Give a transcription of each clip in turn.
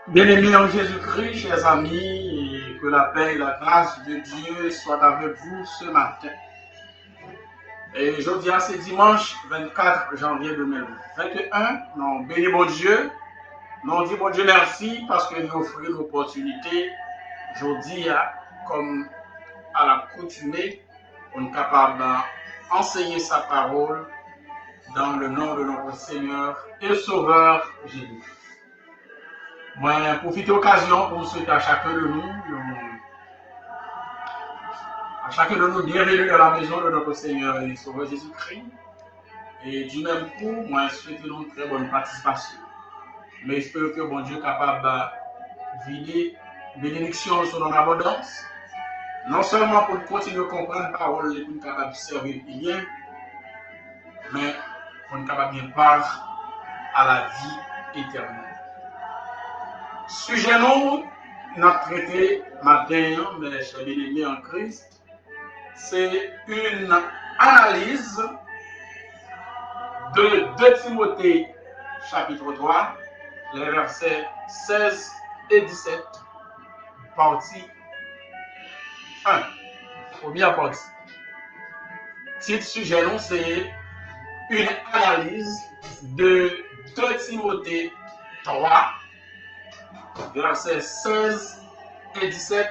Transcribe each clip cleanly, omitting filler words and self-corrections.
Bien-aimés en Jésus-Christ, chers amis, et que la paix et la grâce de Dieu soient avec vous ce matin. Et aujourd'hui, c'est dimanche 24 janvier 2021. Nous bénissons bon Dieu. Nous disons bon Dieu merci parce que nous offrons l'opportunité aujourd'hui, comme à l'accoutumée, on est capable d'enseigner sa parole dans le nom de notre Seigneur et Sauveur Jésus. Moi, profite de l'occasion pour souhaiter à chacun de nous, bienvenue dans la maison de notre Seigneur et Sauveur Jésus-Christ. Et du même coup, moi, souhaite une très bonne participation. Mais j'espère que bon Dieu est capable de vider bénédiction sur notre abondance. Non seulement pour continuer à comprendre la parole et pour être capable de servir bien, mais pour être capable de bien part à la vie éternelle. Sujet nous, notre traité matin, mes chers bien-aimés en Christ, c'est une analyse de 2 Timothée chapitre 3, les versets 16 et 17, partie 1. Première partie. Titre sujet nous, c'est une analyse de 2 Timothée 3, versets 16 et 17,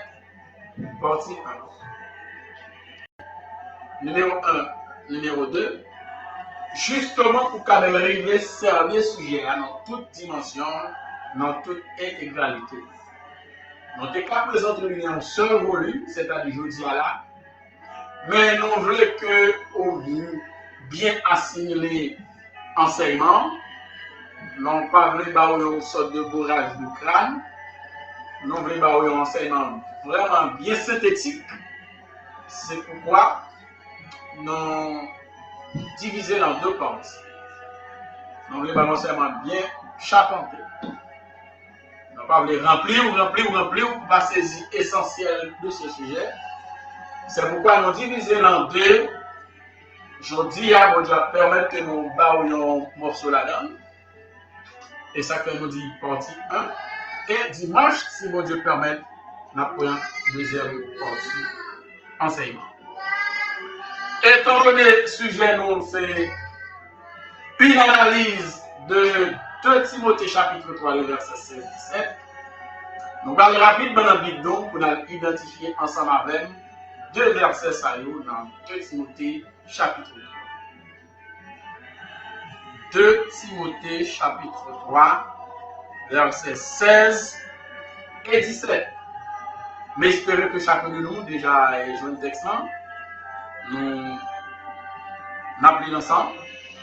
partie 1. Numéro 1, numéro 2. Justement pour quand même arriver cerner sujet dans toute dimension, dans toute intégralité. Nous sommes qu'à présenter un seul volume, c'est-à-dire jeudi à là, mais nous voulons que au vu bien assimiler enseignement, non pas voulons une sorte de bourrage de crâne, nous voulons un enseignement vraiment bien synthétique. C'est pourquoi nous divisé dans 2 parties. Nous voulons un enseignement bien charpenté. Nous ne voulons pas remplir pour pas saisir l'essentiel de ce sujet. C'est pourquoi nous divisons dans 2. Aujourd'hui, bon Dieu va permettre que nous baillons un morceau là-dedans. Et ça fait nous dire partie 1. Et dimanche, si bon Dieu permet, nous prenons deuxième partie enseignement. Étant donné le sujet, nous c'est une analyse de 2 Timothée chapitre 3, verset 16-17. Nous allons rapidement dans la Bible pour nous identifier ensemble avec 2 versets dans 2 Timothée chapitre 3. 2 Timothée chapitre 3, versets 16 et 17. Mais j'espère que chacun de nous déjà est joué le texte. Nous n'appelons ensemble,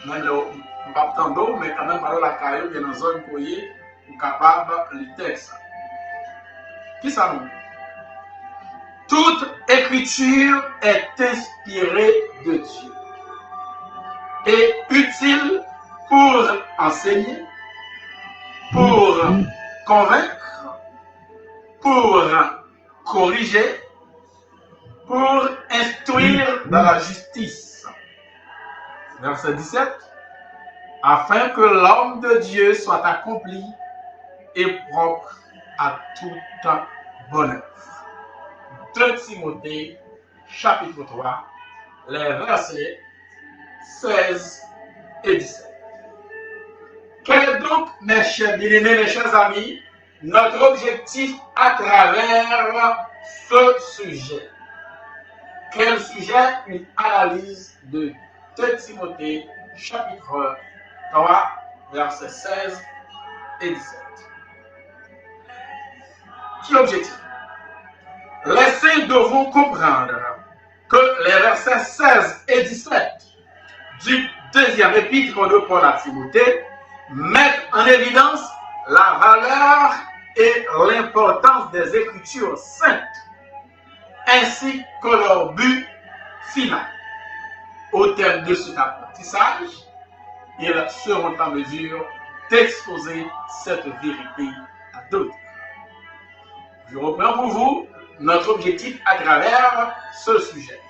même nous pas d'eau, mais quand même par la caillou, bien dans zone courrier, pour capable le texte. Qui ça nous? Toute écriture est inspirée de Dieu et utile pour enseigner, pour convaincre, pour corriger, pour instruire dans la justice. Verset 17. Afin que l'homme de Dieu soit accompli et propre à toute bonne œuvre. 2 Timothée, chapitre 3, les versets 16 et 17. Quel est donc, mes chers bien-aimés, mes chers amis, notre objectif à travers ce sujet. Quel sujet? Une analyse de 2 Timothée, chapitre 3, versets 16 et 17. Qui est l'objectif? Les saints devront comprendre que les versets 16 et 17 du 2e épître de Paul à Timothée mettent en évidence la valeur et l'importance des Écritures saintes, ainsi que leur but final. Au terme de cet apprentissage, ils seront en mesure d'exposer cette vérité à d'autres. Je reprends pour vous notre objectif à travers ce sujet.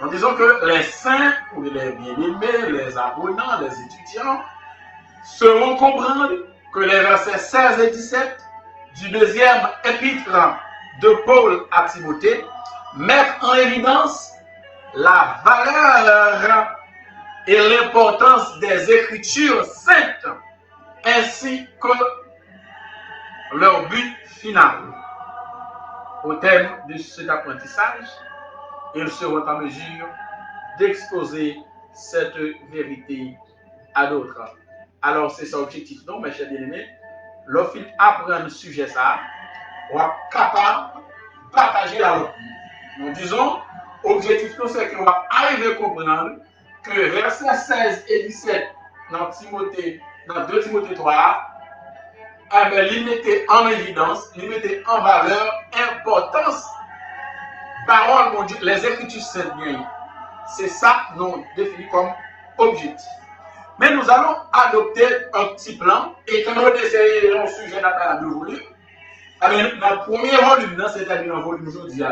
Nous disons que les saints, ou les bien-aimés, les apprenants, les étudiants, sauront comprendre que les versets 16 et 17 du 2e épître de Paul à Timothée mettent en évidence la valeur et l'importance des Écritures saintes, ainsi que leur but final. Au terme de cet apprentissage, ils seront en mesure d'exposer cette vérité à d'autres. Alors, c'est ça l'objectif, non, mes chers bien-aimés. Lorsqu'il apprend le sujet, ça, on va capable de partager la leçon. Nous disons, l'objectif, c'est qu'on va arriver à comprendre que versets 16 et 17 dans 2 Timothée 3, il mettait en évidence, il mettait en valeur, importance, parole, mon Dieu, les Écritures saintes. C'est ça nous définit comme objectif. Mais nous allons adopter un petit plan, et quand on essaie un sujet dans 2 volumes, dans le premier volume, c'est-à-dire dans le volume aujourd'hui,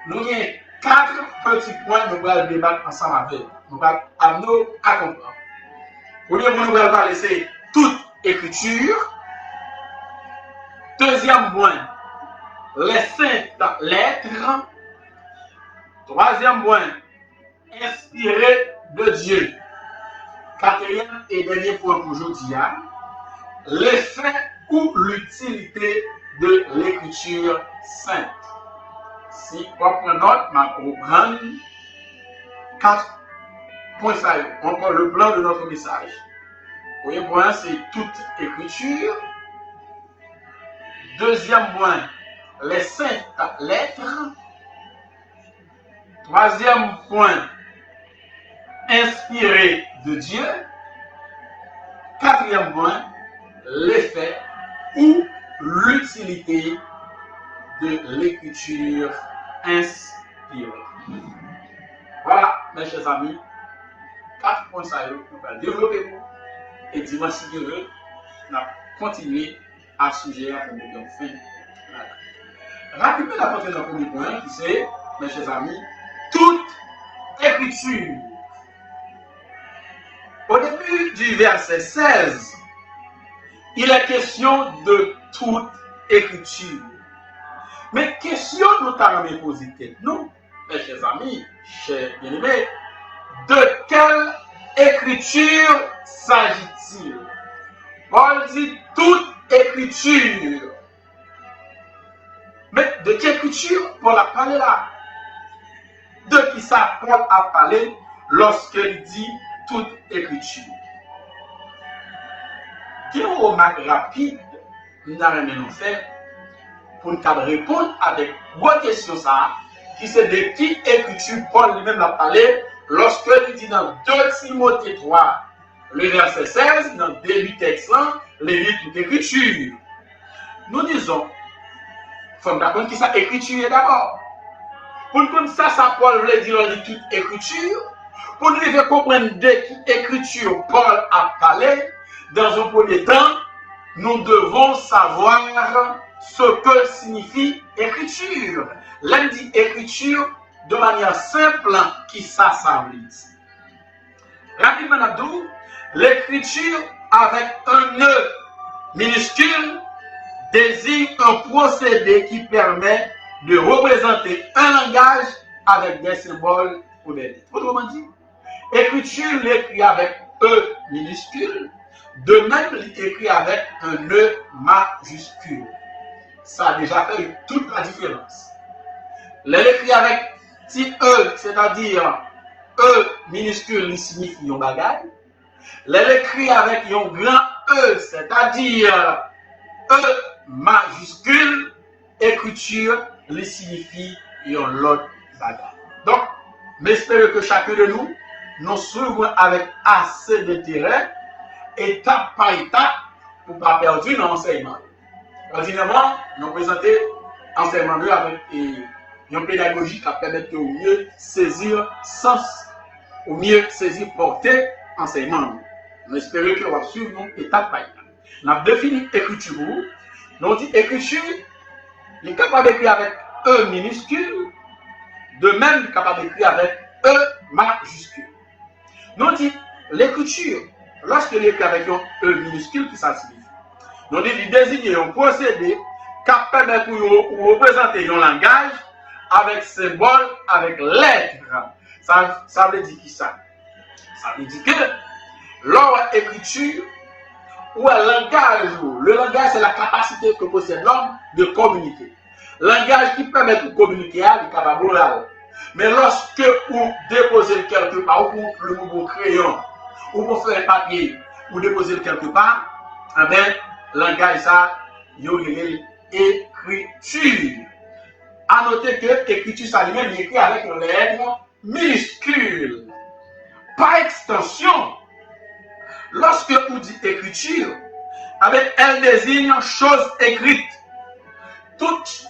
nous avons 4 petits points que nous allons débattre ensemble avec. Nous allons amener à comprendre. Premier point, nous allons parler, c'est toute écriture. Deuxième point, les saintes lettres. Troisième point, inspiré de Dieu. Quatrième et dernier point pour aujourd'hui, l'effet ou l'utilité de l'écriture sainte. Si on prend note, on prend 4 points. Encore le plan de notre message. Premier point, c'est toute écriture. Deuxième point, les saintes lettres. Troisième point, inspiré de Dieu. Quatrième point, l'effet ou l'utilité de l'écriture inspirée. Voilà, mes chers amis, 4 points ça nous va développer et dimanche si Dieu veut, on va continuer à sujet à nous fin. Rapidement, la portée d'un premier point qui c'est, mes chers amis, toute écriture. Au début du verset 16, il est question de toute écriture. Mais question nous t'avons posée, nous, mes chers amis, chers bien-aimés, de quelle écriture s'agit-il? Paul dit toute écriture. Mais de quelle écriture Paul a parlé là? De qui ça Paul a parlé lorsqu'il dit toute écriture? Quelle remarque rapide nous avons fait pour nous répondre avec une question ça, qui c'est de qui écriture Paul lui-même a parlé lorsqu'il dit dans 2 Timothée 3, le verset 16, dans le début texte, les livres toute écriture. Nous disons, il faut comprendre qui ça écriture d'abord. Pour nous comprendre ça Paul voulait dire dans toute écriture. Pour nous comprendre de qui écriture Paul a parlé, dans un premier temps, nous devons savoir ce que signifie écriture. L'un dit écriture de manière simple, qui ça veut dire. Rapidement, Abdou, l'écriture avec un E minuscule désigne un procédé qui permet de représenter un langage avec des symboles ou des lettres. Autrement dit, écriture l'écrit avec E minuscule, de même l'écrit avec un E majuscule. ça a déjà fait toute la différence. L'écrit avec petit E, c'est-à-dire E minuscule, il signifie un bagage. L'écrit avec un grand E, c'est-à-dire E majuscule, écriture, il signifie un l'autre bagage. Donc, j'espère que chacun de nous, nous suivons avec assez d'intérêt, étape par étape, pour ne pas perdre l'enseignement. Ordinairement, nous présentons l'enseignement avec une pédagogie qui permet de mieux saisir sens, ou mieux saisir portée enseignement. Nous espérons que nous va suivre étape par étape. Nous avons défini l'écriture. Nous avons dit écriture, il est capable d'écrire avec E minuscule, de même il est capable d'écrire avec E majuscule. Nous avons dit l'écriture, lorsque il écrit avec un E minuscule, qui ça signifie? Nous avons dit il désigne un procédé qui permet de représenter un langage avec symbole, avec lettres. Ça veut dire qui ça? Ça veut dire que leur écriture ou un langage, le langage c'est la capacité que possède l'homme de communiquer. Langage qui permet de communiquer avec le capable oral. Mais lorsque vous déposez quelque part, ou pour le nouveau crayon, ou pour faire un papier, ou déposer quelque part, eh bien, langage ça, il y a écriture. À noter que l'écriture ça lui-même est écrit avec une lettre minuscule. Par extension, lorsque vous dites écriture, elle désigne chose écrite. Toute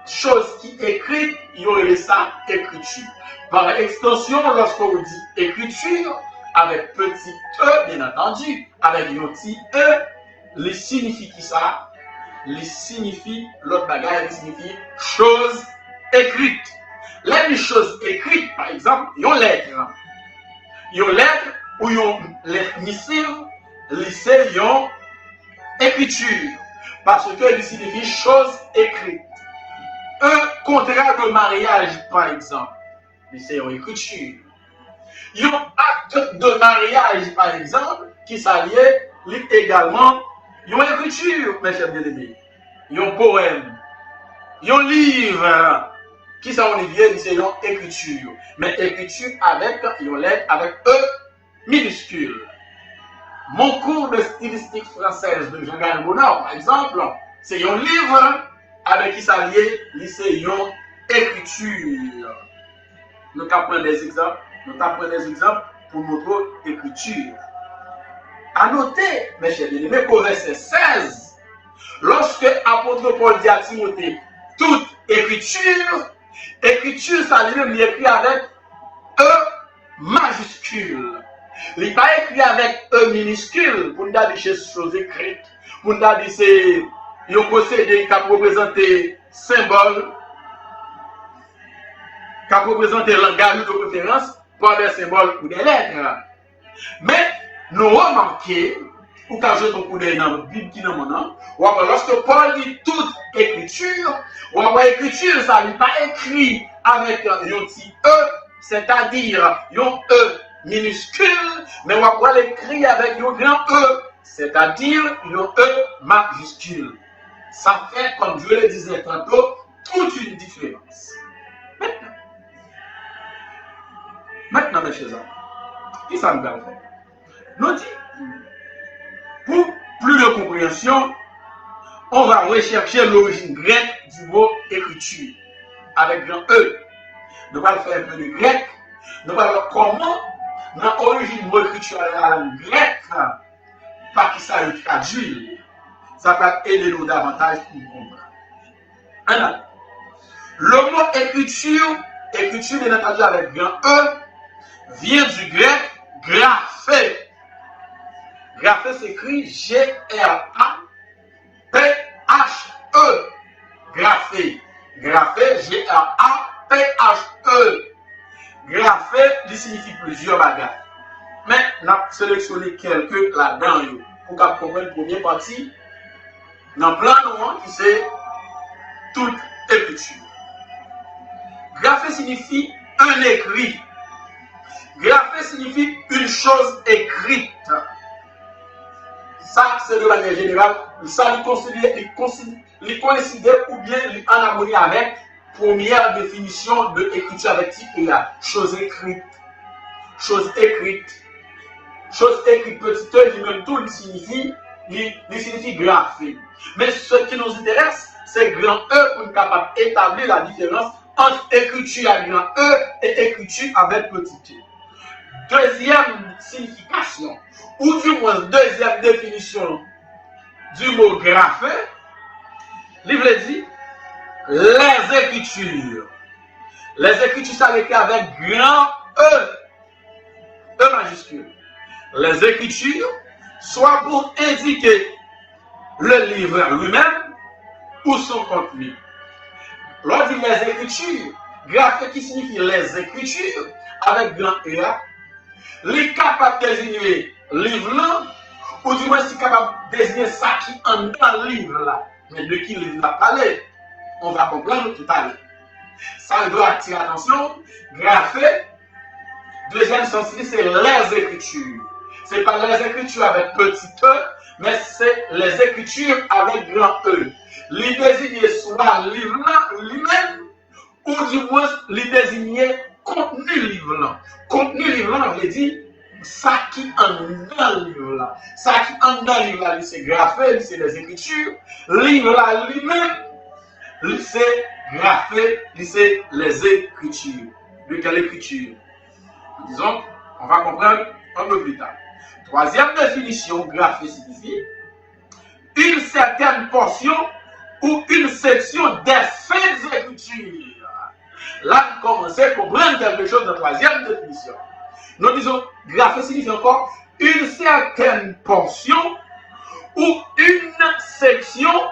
chose qui est écrite, il y aurait ça écriture. Par extension, lorsque vous dites écriture, avec petit E, bien entendu, avec un petit E, il signifie qui ça? Il signifie, l'autre bagage, il signifie chose écrite. Les choses écrites, par exemple, il y a une lettre. Il y a une lettre ou il y a une missive, c'est une écriture. Parce que il signifie chose écrite. Un contrat de mariage, par exemple, c'est une écriture. Il y a un acte de mariage, par exemple, qui s'allie également une écriture, mes chers bien-aimés. Il y a un poème. Il y a un livre. Qui ça on dit, c'est une écriture. Mais écriture avec une lettre avec E minuscule. Mon cours de stylistique française de Jean-Gary Bonnard, par exemple, c'est un livre avec qui ça lié, c'est une écriture. Nous apprenons des exemples. Nous apprenons des exemples pour notre écriture. À noter, mes chers bien-aimés, qu'au verset 16, lorsque l'apôtre Paul dit à Timothée, toute écriture, écriture, ça lui-même écrit avec E majuscule. Il n'est pas écrit avec E minuscule pour nous dire des choses écrites. Pour nous dire que c'est un procédé qui a représenté symbole, qui a représenté langage de préférence par des symboles ou des lettres. Mais nous remarquons, ou quand je te coup d'œil dans la Bible qui est dans mon nom, lorsque Paul dit toute écriture, ou écriture, ça n'est pas écrit avec un petit E, c'est-à-dire un E minuscule, mais on va l'écrire avec un grand E, c'est-à-dire un E majuscule. Ça fait, comme je le disais tantôt, toute une différence. Maintenant, mes chers amis, qui ça nous va faire? Nous dit, pour plus de compréhension, on va rechercher l'origine grecque du mot écriture, avec grand E. Nous allons faire un peu de grec. Nous allons voir comment, dans l'origine du mot écriture à la langue grecque, par qui ça le traduit. Ça va aider nous davantage pour comprendre. Le mot écriture, bien entendu avec grand E, vient du grec graphé. Graphé s'écrit G-R-A-P-H-E. Graphé. Graphé, G-R-A-P-H-E. Graphé, il signifie plusieurs bagages. Mais, nous avons sélectionné quelques là-dedans pour comprendre la première partie. Dans le plan noir, qui c'est toute écriture. Graphé signifie un écrit. Graphé signifie une chose écrite. Ça, c'est de manière générale. Ça, il il coïncide ou bien en harmonie avec première définition de écriture avec type là, chose écrite. Chose écrite. Chose écrite, petit e, lui-même tout signifie graphé. Mais ce qui nous intéresse, c'est grand E pour être capable d'établir la différence entre écriture à grand E et écriture avec petit e. Deuxième signification, ou du moins deuxième définition du mot graphé, livre dit les écritures. Les écritures, ça écrit avec grand E, E majuscule. Les écritures, soit pour indiquer le livre lui-même ou son contenu. L'on dit les écritures, graphé qui signifie les écritures, avec grand E, les capables de désigner livre là, ou du moins si capable de désigner ça qui en dans le livre là. Mais de qui il va parler, on va comprendre tout à l'heure. Ça doit attirer l'attention, graphé, deuxième sens, c'est les écritures. Ce n'est pas les écritures avec petit e, mais c'est les écritures avec grand E. Les désigner soit livre là lui-même, ou du moins les désigner contenu livre là. Contenu livre là, on veut dire ça qui en dans le livre là. Ça qui en dans le livre là, c'est graphé, c'est les écritures. Livre là lui-même, c'est graphé, c'est les écritures. De quelle écriture? Disons, on va comprendre un peu plus tard. Troisième définition, graphé signifie une certaine portion ou une section des faits d'écriture. Là, vous commencez à comprendre quelque chose de troisième définition. Nous disons, graphé signifie encore une certaine portion ou une section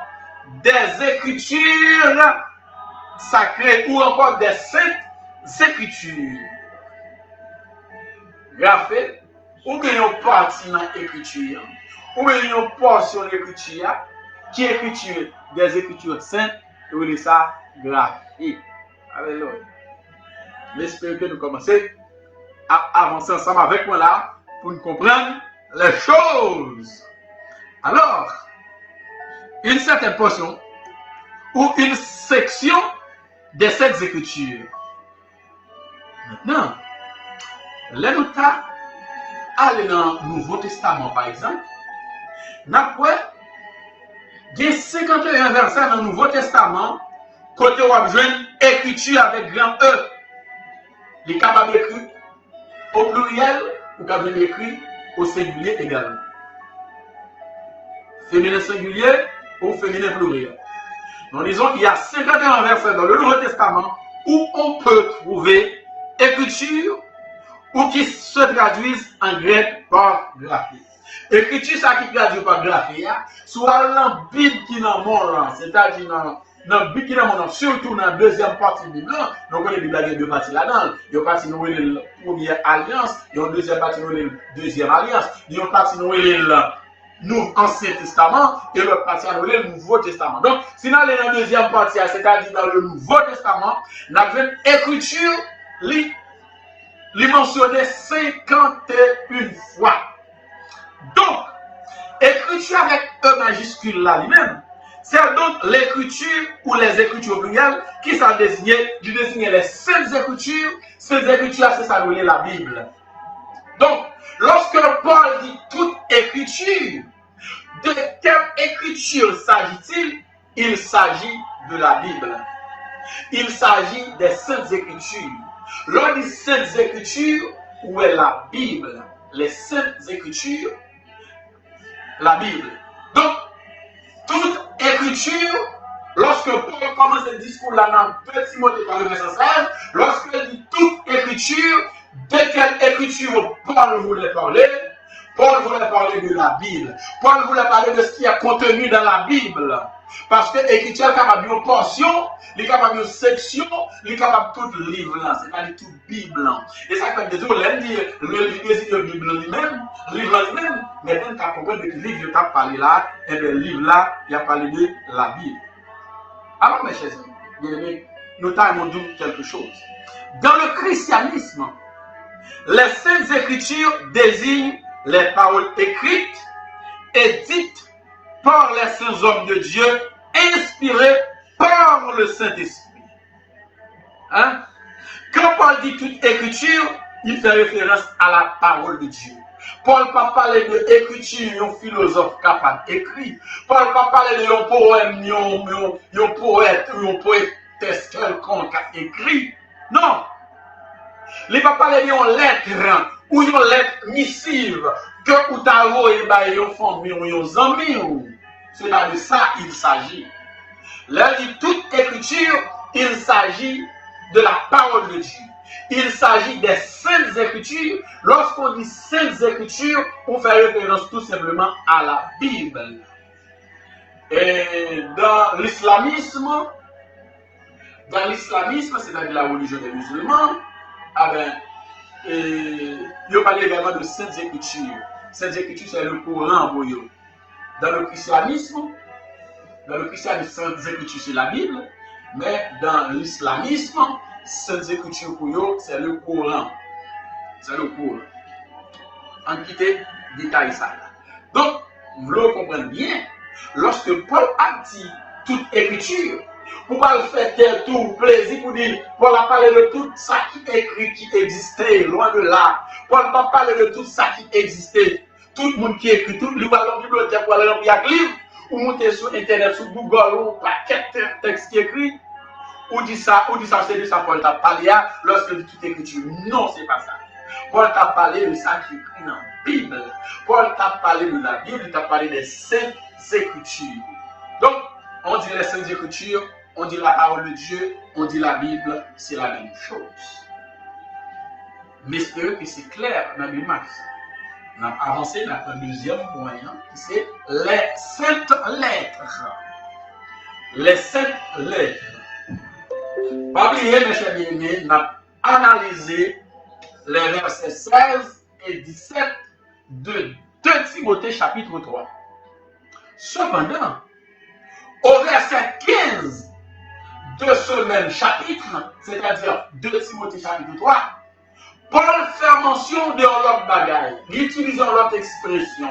des écritures sacrées ou encore des saintes écritures. Graphé, ou bien une partie dans l'écriture, ou bien une portion de l'écriture, qui est écriture des écritures saintes, et on dit ça graphé. Alléluia. J'espère que nous commençons à avancer ensemble avec moi là, pour nous comprendre les choses. Alors, une certaine portion, ou une section de cette écriture. Maintenant, là, nous aller dans le Nouveau Testament, par exemple, il y a 51 versets dans le Nouveau Testament, côté où on joue écriture avec grand E. Il est capable d'écrire au pluriel ou capable d'écrire au singulier également. Féminin singulier ou féminin pluriel. Nous disons qu'il y a 51 versets dans le Nouveau Testament où on peut trouver écriture ou qui se traduisent en grec par graphie. Écriture, ça qui traduit par graphie, soit dans la Bible qui est dans mon c'est-à-dire dans la Bible qui est dans mon surtout dans la deuxième partie de la Bible, donc on est Bible il y a deux parties là-dedans. Il y a une partie nous la première alliance, il y a une deuxième partie nous la deuxième alliance, il y a une partie nous le Ancien Testament et l'autre partie nous le Nouveau Testament. Donc, si nous allons dans la deuxième partie, c'est-à-dire dans le Nouveau Testament, nous avons une écriture mentionné 51 fois. Donc, écriture avec E majuscule là lui-même, c'est donc l'écriture ou les écritures plurielles qui sont désignées les seules écritures. Ces écritures, c'est ça la Bible. Donc, lorsque Paul dit toute écriture, de quelle écriture s'agit-il? Il s'agit de la Bible. Il s'agit des saintes écritures. L'on dit saintes écritures, où est la Bible? Les saintes écritures, la Bible. Donc, toute écriture, lorsque Paul commence le discours là dans 2 Timothée le verset 16, lorsqu'il dit toute écriture, de quelle écriture Paul voulait parler? Paul voulait parler de la Bible. Paul voulait parler de ce qui est contenu dans la Bible. Parce que l'écriture est capable d'une portion, elle est capable d'une section, elle est capable de tout livre là, c'est-à-dire toute Bible. Et ça fait des jours, l'un dit le Bible lui-même, le livre lui-même, mais quand tu as compris que le livre que tu as parlé là, et bien le livre là, il a parlé de la Bible. Alors mes chers amis, bien aimés, nous t'avons dit quelque chose. Dans le christianisme, les saintes écritures désignent les paroles écrites et dites par les saints hommes de Dieu inspirés par le Saint-Esprit. Hein? Quand Paul dit toute écriture, il fait référence à la parole de Dieu. Paul ne va pas parler de écriture, un philosophe capable d'écrire. Paul ne va pas parler de un poème, un poète ou un poétesse quelconque qui écrit. Non. Il ne va pas parler d'une lettre ou une lettre missive que vous avez envoyé à une famille ou une amis. C'est pas de ça il s'agit. Là, il dit toute écriture, il s'agit de la parole de Dieu. Il s'agit des saintes écritures. Lorsqu'on dit saintes écritures, on fait référence tout simplement à la Bible. Et dans l'islamisme, c'est-à-dire la religion des musulmans, il parle également de saintes écritures. Saintes écritures, c'est le Coran. Dans le christianisme, saintes écritures, c'est la Bible. Mais dans l'islamisme, saintes écritures pour eux, c'est le Coran. C'est le Coran. En quitter, détail ça. Donc, vous le comprenez bien, lorsque Paul a dit toute écriture, pour pas le faire tel tout plaisir pour dire, Paul a parlé de tout ça qui est écrit, qui existait, loin de là. Paul n'a pas parlé de tout ça qui existait. Tout le monde qui écrit, tout le monde dans la bibliothèque, pour aller dans le livre, ou monter sur Internet, sur Google, ou paquet de textes qui écrit. Ou dit ça, c'est de ça Paul t'a parlé lorsque il dit toute écriture. Non, c'est pas ça. Paul t'a parlé de ça qui est écrit dans la Bible. Paul t'a parlé de la Bible, il t'a parlé des saintes écritures. Donc, on dit les saintes écritures, on dit la parole de Dieu, on dit la Bible, c'est la même chose. Mais j'espère que c'est clair dans le max. On a avancé dans un deuxième point, c'est les saintes lettres. Les saintes lettres. Pas oublier, mes chers bien-aimés, on a analysé les versets 16 et 17 de 2 Timothée chapitre 3. Cependant, au verset 15 de ce même chapitre, c'est-à-dire 2 Timothée chapitre 3, Paul fait mention de l'autre bagaille. Il utilise l'autre expression.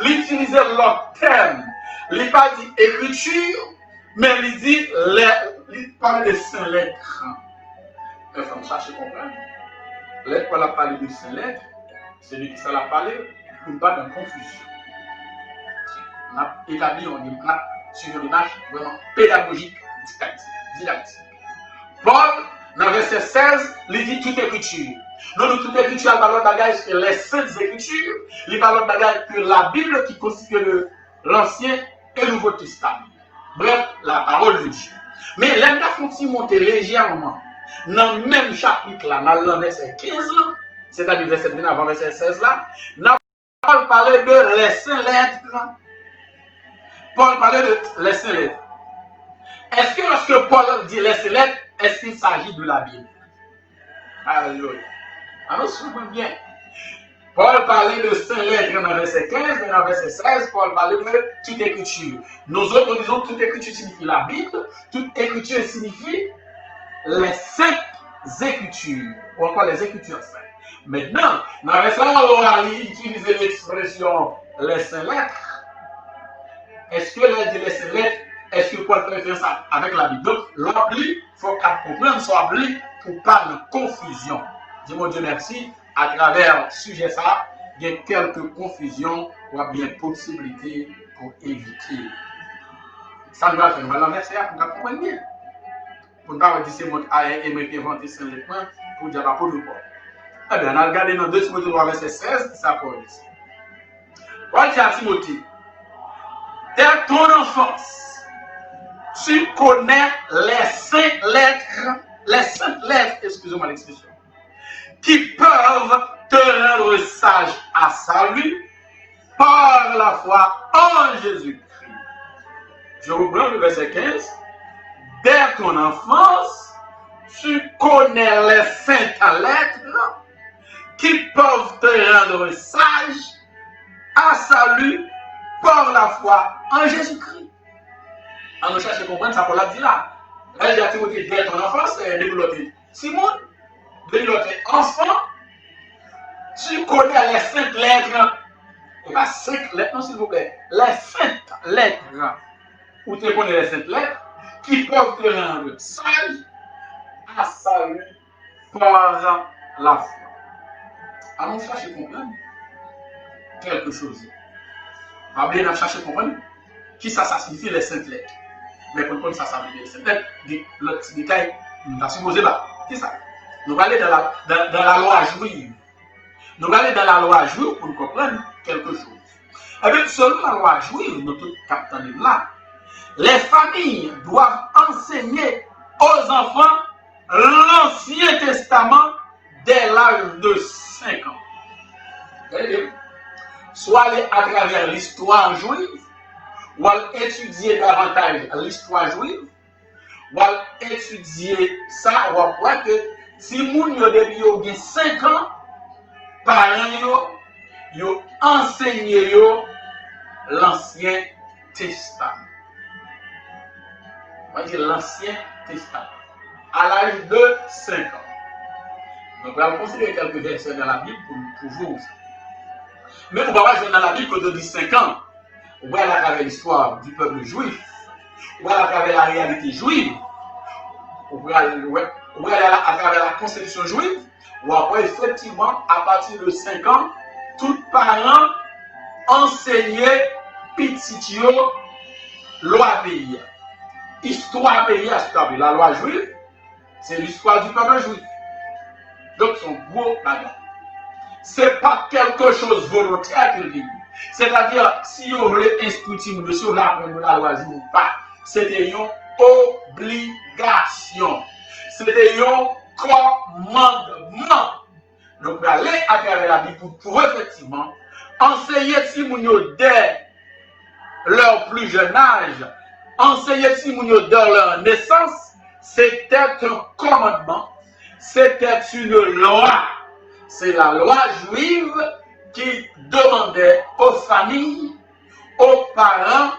Il utilise l'autre terme. Il n'a pas dit écriture, mais il dit il parle de saint lettres. Il faut chercher comprendre. Lettre, Paul a parlé de saint lettres. C'est lui qui ça l'a parlé pour ne pas de confusion. On a établi sur une image vraiment pédagogique, didactique. Paul, dans le verset 16, il dit toute écriture. Non, toute écriture, il parle de bagage que les saintes écritures, il parle de bagage que la Bible qui constitue l'Ancien et le Nouveau Testament. Bref, la parole de Dieu. Mais l'un faut monter légèrement dans le même chapitre là, dans le verset 15 là, c'est-à-dire verset 20 avant verset 16 là, Paul parlait de les saintes lettres. Paul parlait de les saintes lettres. Est-ce que lorsque Paul dit les saintes lettres, est-ce qu'il s'agit de la Bible? Alléluia. Alors, souvenez bien. Paul parlait de saintes lettres dans le verset 15, dans le verset 16, Paul parlait de toute écriture. Nous autres, nous disons toute écriture signifie la Bible, toute écriture signifie les saintes écritures, ou encore les écritures saintes. Maintenant, dans le verset on a utilisé l'expression les saintes lettres. Est-ce que les saintes lettres, est-ce que Paul peut faire ça avec la Bible? Donc, l'oubli, il faut qu'on comprenne son oubli pour pas de confusion. Dis-moi Dieu merci, à travers ce sujet ça, il y a quelques confusions ou bien possibilités pour éviter. Ça nous va faire. Alors, merci à vous de comprendre bien. Pour ne pas dire c'est mon aïe et me faire vanter sans les points pour dire pas pour le corps. Eh bien, on a regardé dans 2 Timothée 3, verset 16, ça Paul dit. Paul dit à Timothée, dès ton enfance, tu connais les saintes lettres, excusez-moi l'expression, qui peuvent te rendre sage à salut par la foi en Jésus-Christ. Je reprends le verset 15. Dès ton enfance, tu connais les saintes lettres qui peuvent te rendre sage à salut par la foi en Jésus-Christ. On cherche à comprendre ça pour la dire là. Là, il a Timothée, dès ton enfance, développé. Simon, développé enfant, tu connais les saintes lettres. Et pas 5 lettres, non, s'il vous plaît. Les saintes lettres ou te connais les saintes lettres, qui peuvent te rendre sage à salut par la foi. Allons chercher à comprendre quelque chose. On va bien chercher à comprendre qui ça signifie les saintes lettres. Mais pour comprendre ça signifie les saintes lettres, l'autre détail, nous avons supposé là. C'est ça. Nous allons aller dans la loi juive. Nous allons aller dans la loi juive pour comprendre quelque chose. Et bien, selon la loi juive, nous tous captons là, les familles doivent enseigner aux enfants l'Ancien Testament dès l'âge de 5 ans. Soit à travers l'histoire juive, ou à étudier davantage l'histoire juive, ou à étudier ça, ou à voir que si moun yo depuis yo 5 ans, parents yo enseigné yo l'Ancien Testament. On va dire l'Ancien Testament. À l'âge de 5 ans. Donc, on va considérer quelques versets dans la Bible pour vous. Mais on ne va pas jouer dans la Bible que de 5 ans. On va aller à travers l'histoire du peuple juif. On va aller à travers la réalité juive. On va aller à travers la constitution juive. Ou après, effectivement, à partir de 5 ans, tout parent enseignait petit loi pays. Histoire pays, la loi juive, c'est l'histoire du peuple juif. Donc, son gros bagage. Ce n'est pas quelque chose volontaire qu'il dit. C'est-à-dire, si on voulait instruire, si on voulait apprendre la loi juive ou pas, c'était une obligation. C'était un commandement. Donc, on va aller à travers la Bible pour effectivement enseigner si on dès leur plus jeune âge, enseigner si on dès leur naissance, c'était un commandement, c'était une loi. C'est la loi juive qui demandait aux familles, aux parents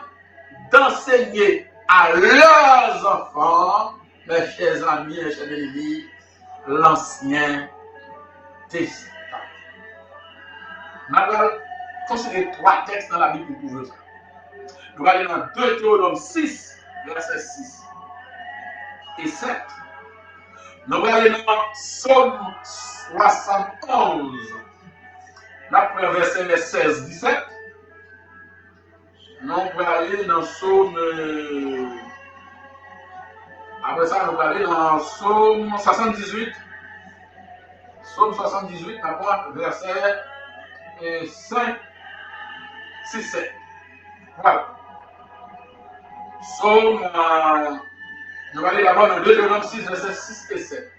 d'enseigner à leurs enfants, mes chers amis, mes chers amis, l'Ancien Testament. Nous allons considérer 3 textes dans la Bible pour prouver ça. Nous allons aller dans Deutéronome 6, versets 6 et 7. Nous allons aller dans Psaume 71, la première verset, les 16-17. Nous allons aller dans Psaume. Après ça, nous allons aller dans Psaume 78. Psaume 78, d'abord, verset 5, 6, 7. Voilà. Psaume. Nous allons aller d'abord dans Deutéronome 6, versets 6 et 7.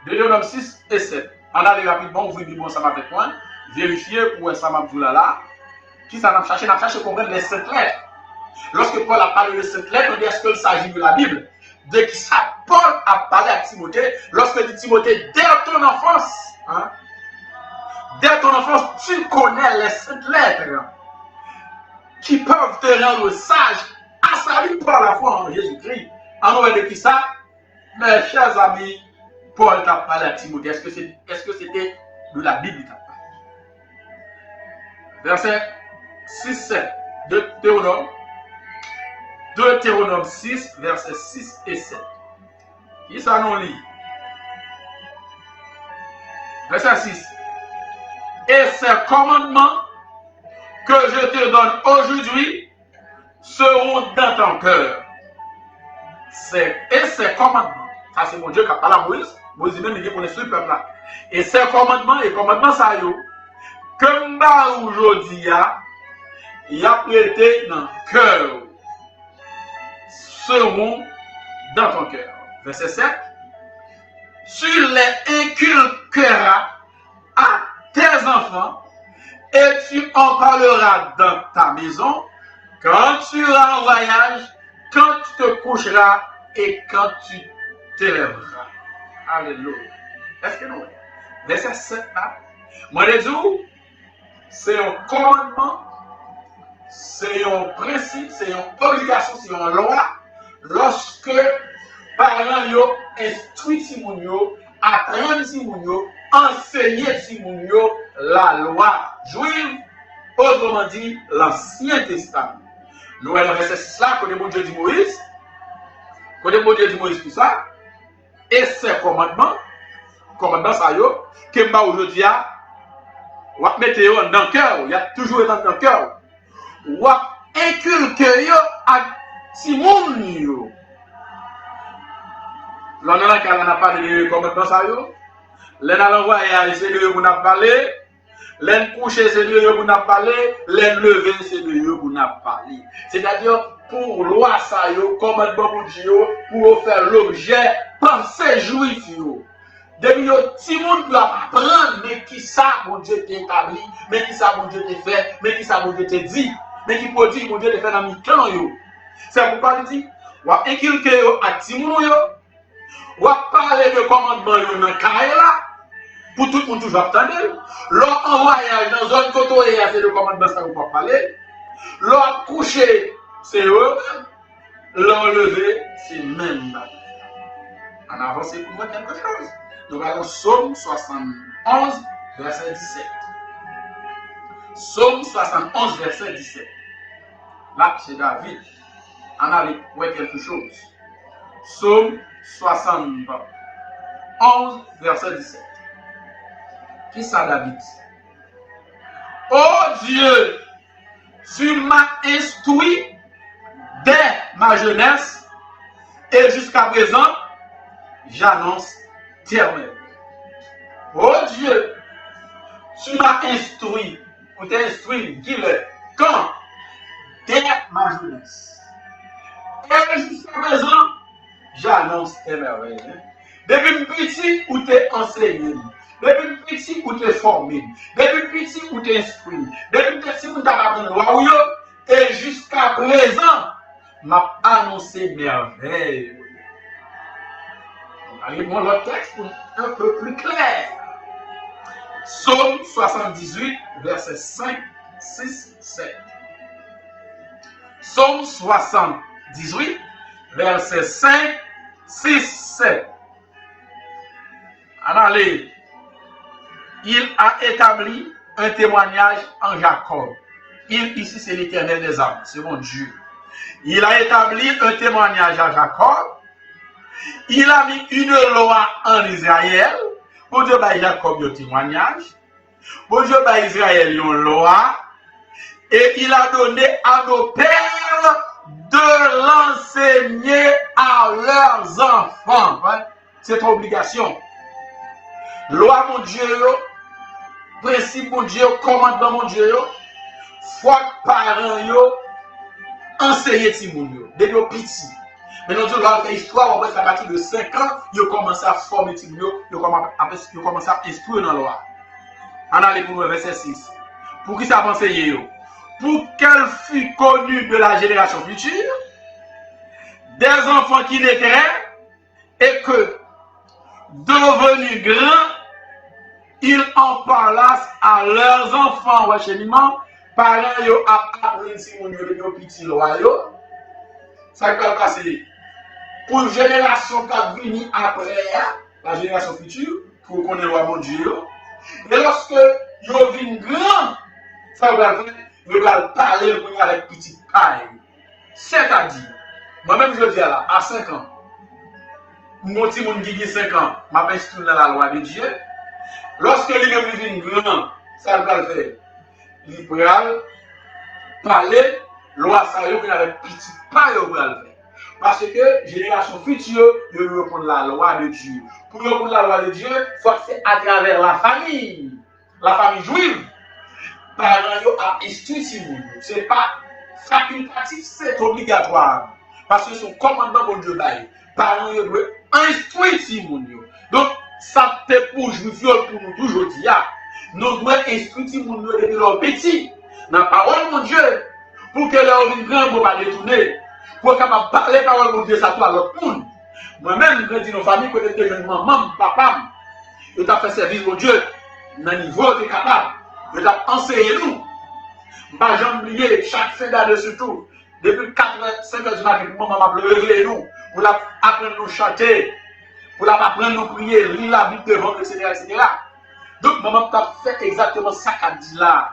Deutéronome 6 et 7. On a allé rapidement, ouvrez Bible ensemble avec moi. Vérifiez pour ça m'a dit là. Qui ça n'a cherché? N'a cherché à comprendre les 7 lettres. Lorsque Paul a parlé de cette lettre, on dit est-ce qu'il s'agit de la Bible? De qui ça Paul a parlé à Timothée? Lorsque dit Timothée, dès ton enfance, hein, dès ton enfance, tu connais les 7 lettres qui peuvent te rendre sage à salut par la foi en Jésus-Christ. En vrai de qui ça? Mes chers amis, Paul t'a parlé à Timothée. Est-ce que c'était de la Bible qu'il t'a parlé? Verset 6-7 de Deutéronome 6, versets 6 et 7. Qui ça nous lit? Verset 6. Et ces commandements que je te donne aujourd'hui seront dans ton cœur. Et ces commandements, ça c'est mon Dieu qui a parlé à Moïse. Moïse même il connaît ce peuple-là. Et ces commandements, ça y est, comme aujourd'hui, il a prêté dans le cœur. Seront dans ton cœur. Verset 7. Tu les inculqueras à tes enfants et tu en parleras dans ta maison quand tu iras en voyage, quand tu te coucheras et quand tu t'élèveras. Alléluia. Est-ce que nous? Verset 7 là. Moi, je dis, c'est un commandement, c'est un principe, c'est une obligation, c'est une loi. Lorsque parents yo instruit Timounio, apprendre Timounio, enseigner Timounio la loi juive, autrement dit l'Ancien Testament. Nous allons verset 6 là, quand bon Dieu dit Moïse, quand bon Dieu dit Moïse tout ça, et ces commandements ça yo, que m'a aujourd'hui ou mettre yo dans le cœur, il y a toujours dans le cœur. Ou inculquer yo à Simon yo. L'on a parlé de commandements ça yo. L'on a envoyé c'est de vous n'a parlé. L'un coucher, c'est de vous n'a parlé. L'un lever, c'est de vous n'a parlé. C'est-à-dire, pour loi ça yo, commandement pour Dieu, pour faire l'objet, pensée juif yo. Depuis yo, si moun doit apprendre, mais qui ça, mon Dieu t'établi, mais qui ça, mon Dieu te fait, mais qui ça, mon Dieu te dit, mais qui peut dire, mon Dieu te fait dans le clan yo. C'est pourquoi il dit, ou inculquer yo à Timoun yo, ou parler de commandement yo dans Kaye là, pour tout le monde toujours attendre. L'on envoyage dans zone côté, c'est le commandement ça vous pas parler. L'on coucher, c'est eux. L'on lever, c'est même. On avance pour moi quelque chose. Nous allons Psaume 71, verset 17. Psaume 71, verset 17. Là, c'est David. On a ouais quelque chose. Psaume 71, verset 17. Qui ça, David? Oh Dieu, tu m'as instruit dès ma jeunesse et jusqu'à présent, j'annonce tes merveilles. Oh Dieu, tu m'as instruit, ou t'es instruit, quand? Dès ma jeunesse. Et jusqu'à présent, j'annonce tes merveilles. Depuis petit, où t'es enseigné. Depuis petit, où t'es formé. Depuis petit, où t'es instruit. Depuis petit, où t'as appris le roi, et jusqu'à présent, m'a annoncé merveille. Allez, moi, le texte pour un peu plus clair. Psaume 78, verset 5, 6, 7. Psaume 78, verset 5, 6, 7. Allez, il a établi un témoignage en Jacob. Il, ici, c'est l'Éternel des armes, c'est mon Dieu. Il a établi un témoignage à Jacob. Il a mis une loi en Israël. Pour Dieu, Jacob, un témoignage. Pour Dieu, Israël, une loi. Et il a donné à nos pères de l'enseigner à leurs enfants. C'est une obligation. Loi, mon Dieu, principe, mon Dieu, commandement, mon Dieu, foi que parents, enseigner Timoun, depuis au petit. Mais nous disons, là, l'histoire, à partir de 5 ans, ils ont commencé à former Timoun, ils ont commencé à instruire dans la loi. On a pour le verset 6. Pour qui ça a enseigné? Pour qu'elle fût connue de la génération future, des enfants qui naîtraient, et que, devenus grands, ils en parlassent à leurs enfants, enchaînement, parents yo appris si mon yo de petit loi yo. Ça peut passer pour une génération qui va venir après, la génération future, pour qu'on ait loi mon Dieu. Et lorsque yo vient grand, ça va faire, yo va parler avec petit paille. C'est-à-dire, moi-même je dis là, à 5 ans, mon petit monde qui a 5 ans, m'a instruit dans la loi de Dieu. Lorsque les gens viennent grand, ça va le faire. Il peut parler, loi ça y est, avec petit pas, il va le faire. Parce que génération future, il veut prendre la loi de Dieu. Pour prendre la loi de Dieu, il faut que c'est à travers la famille juive. Parents a instruit si vous. Ce n'est pas facultatif, c'est obligatoire. Parce que son commandement pour Dieu bail. Parents doivent instruire si vous. Donc, ça fait pour juif pour nous toujours dire. Nous devons instruire si vous depuis leur petit. Dans la parole de Dieu. Pour que leur vie grande ne pas détourner. Pour qu'on parler la parole de Dieu, ça soit à l'autre monde. Moi-même, je dis nos familles, peut-être que maman, papa, je t'ai fait service au Dieu. Dans le niveau, tu es capable. Je t'ai enseigné nous. Je ne vais jamais oublier chaque fin d'année surtout. Depuis 4-5 heures du matin, maman m'a pleuré nous. Pour apprendre à nous chanter. Pour apprendre à nous prier, lire la Bible devant, etc., etc. Donc, maman t'a fait exactement ça qu'elle dit là.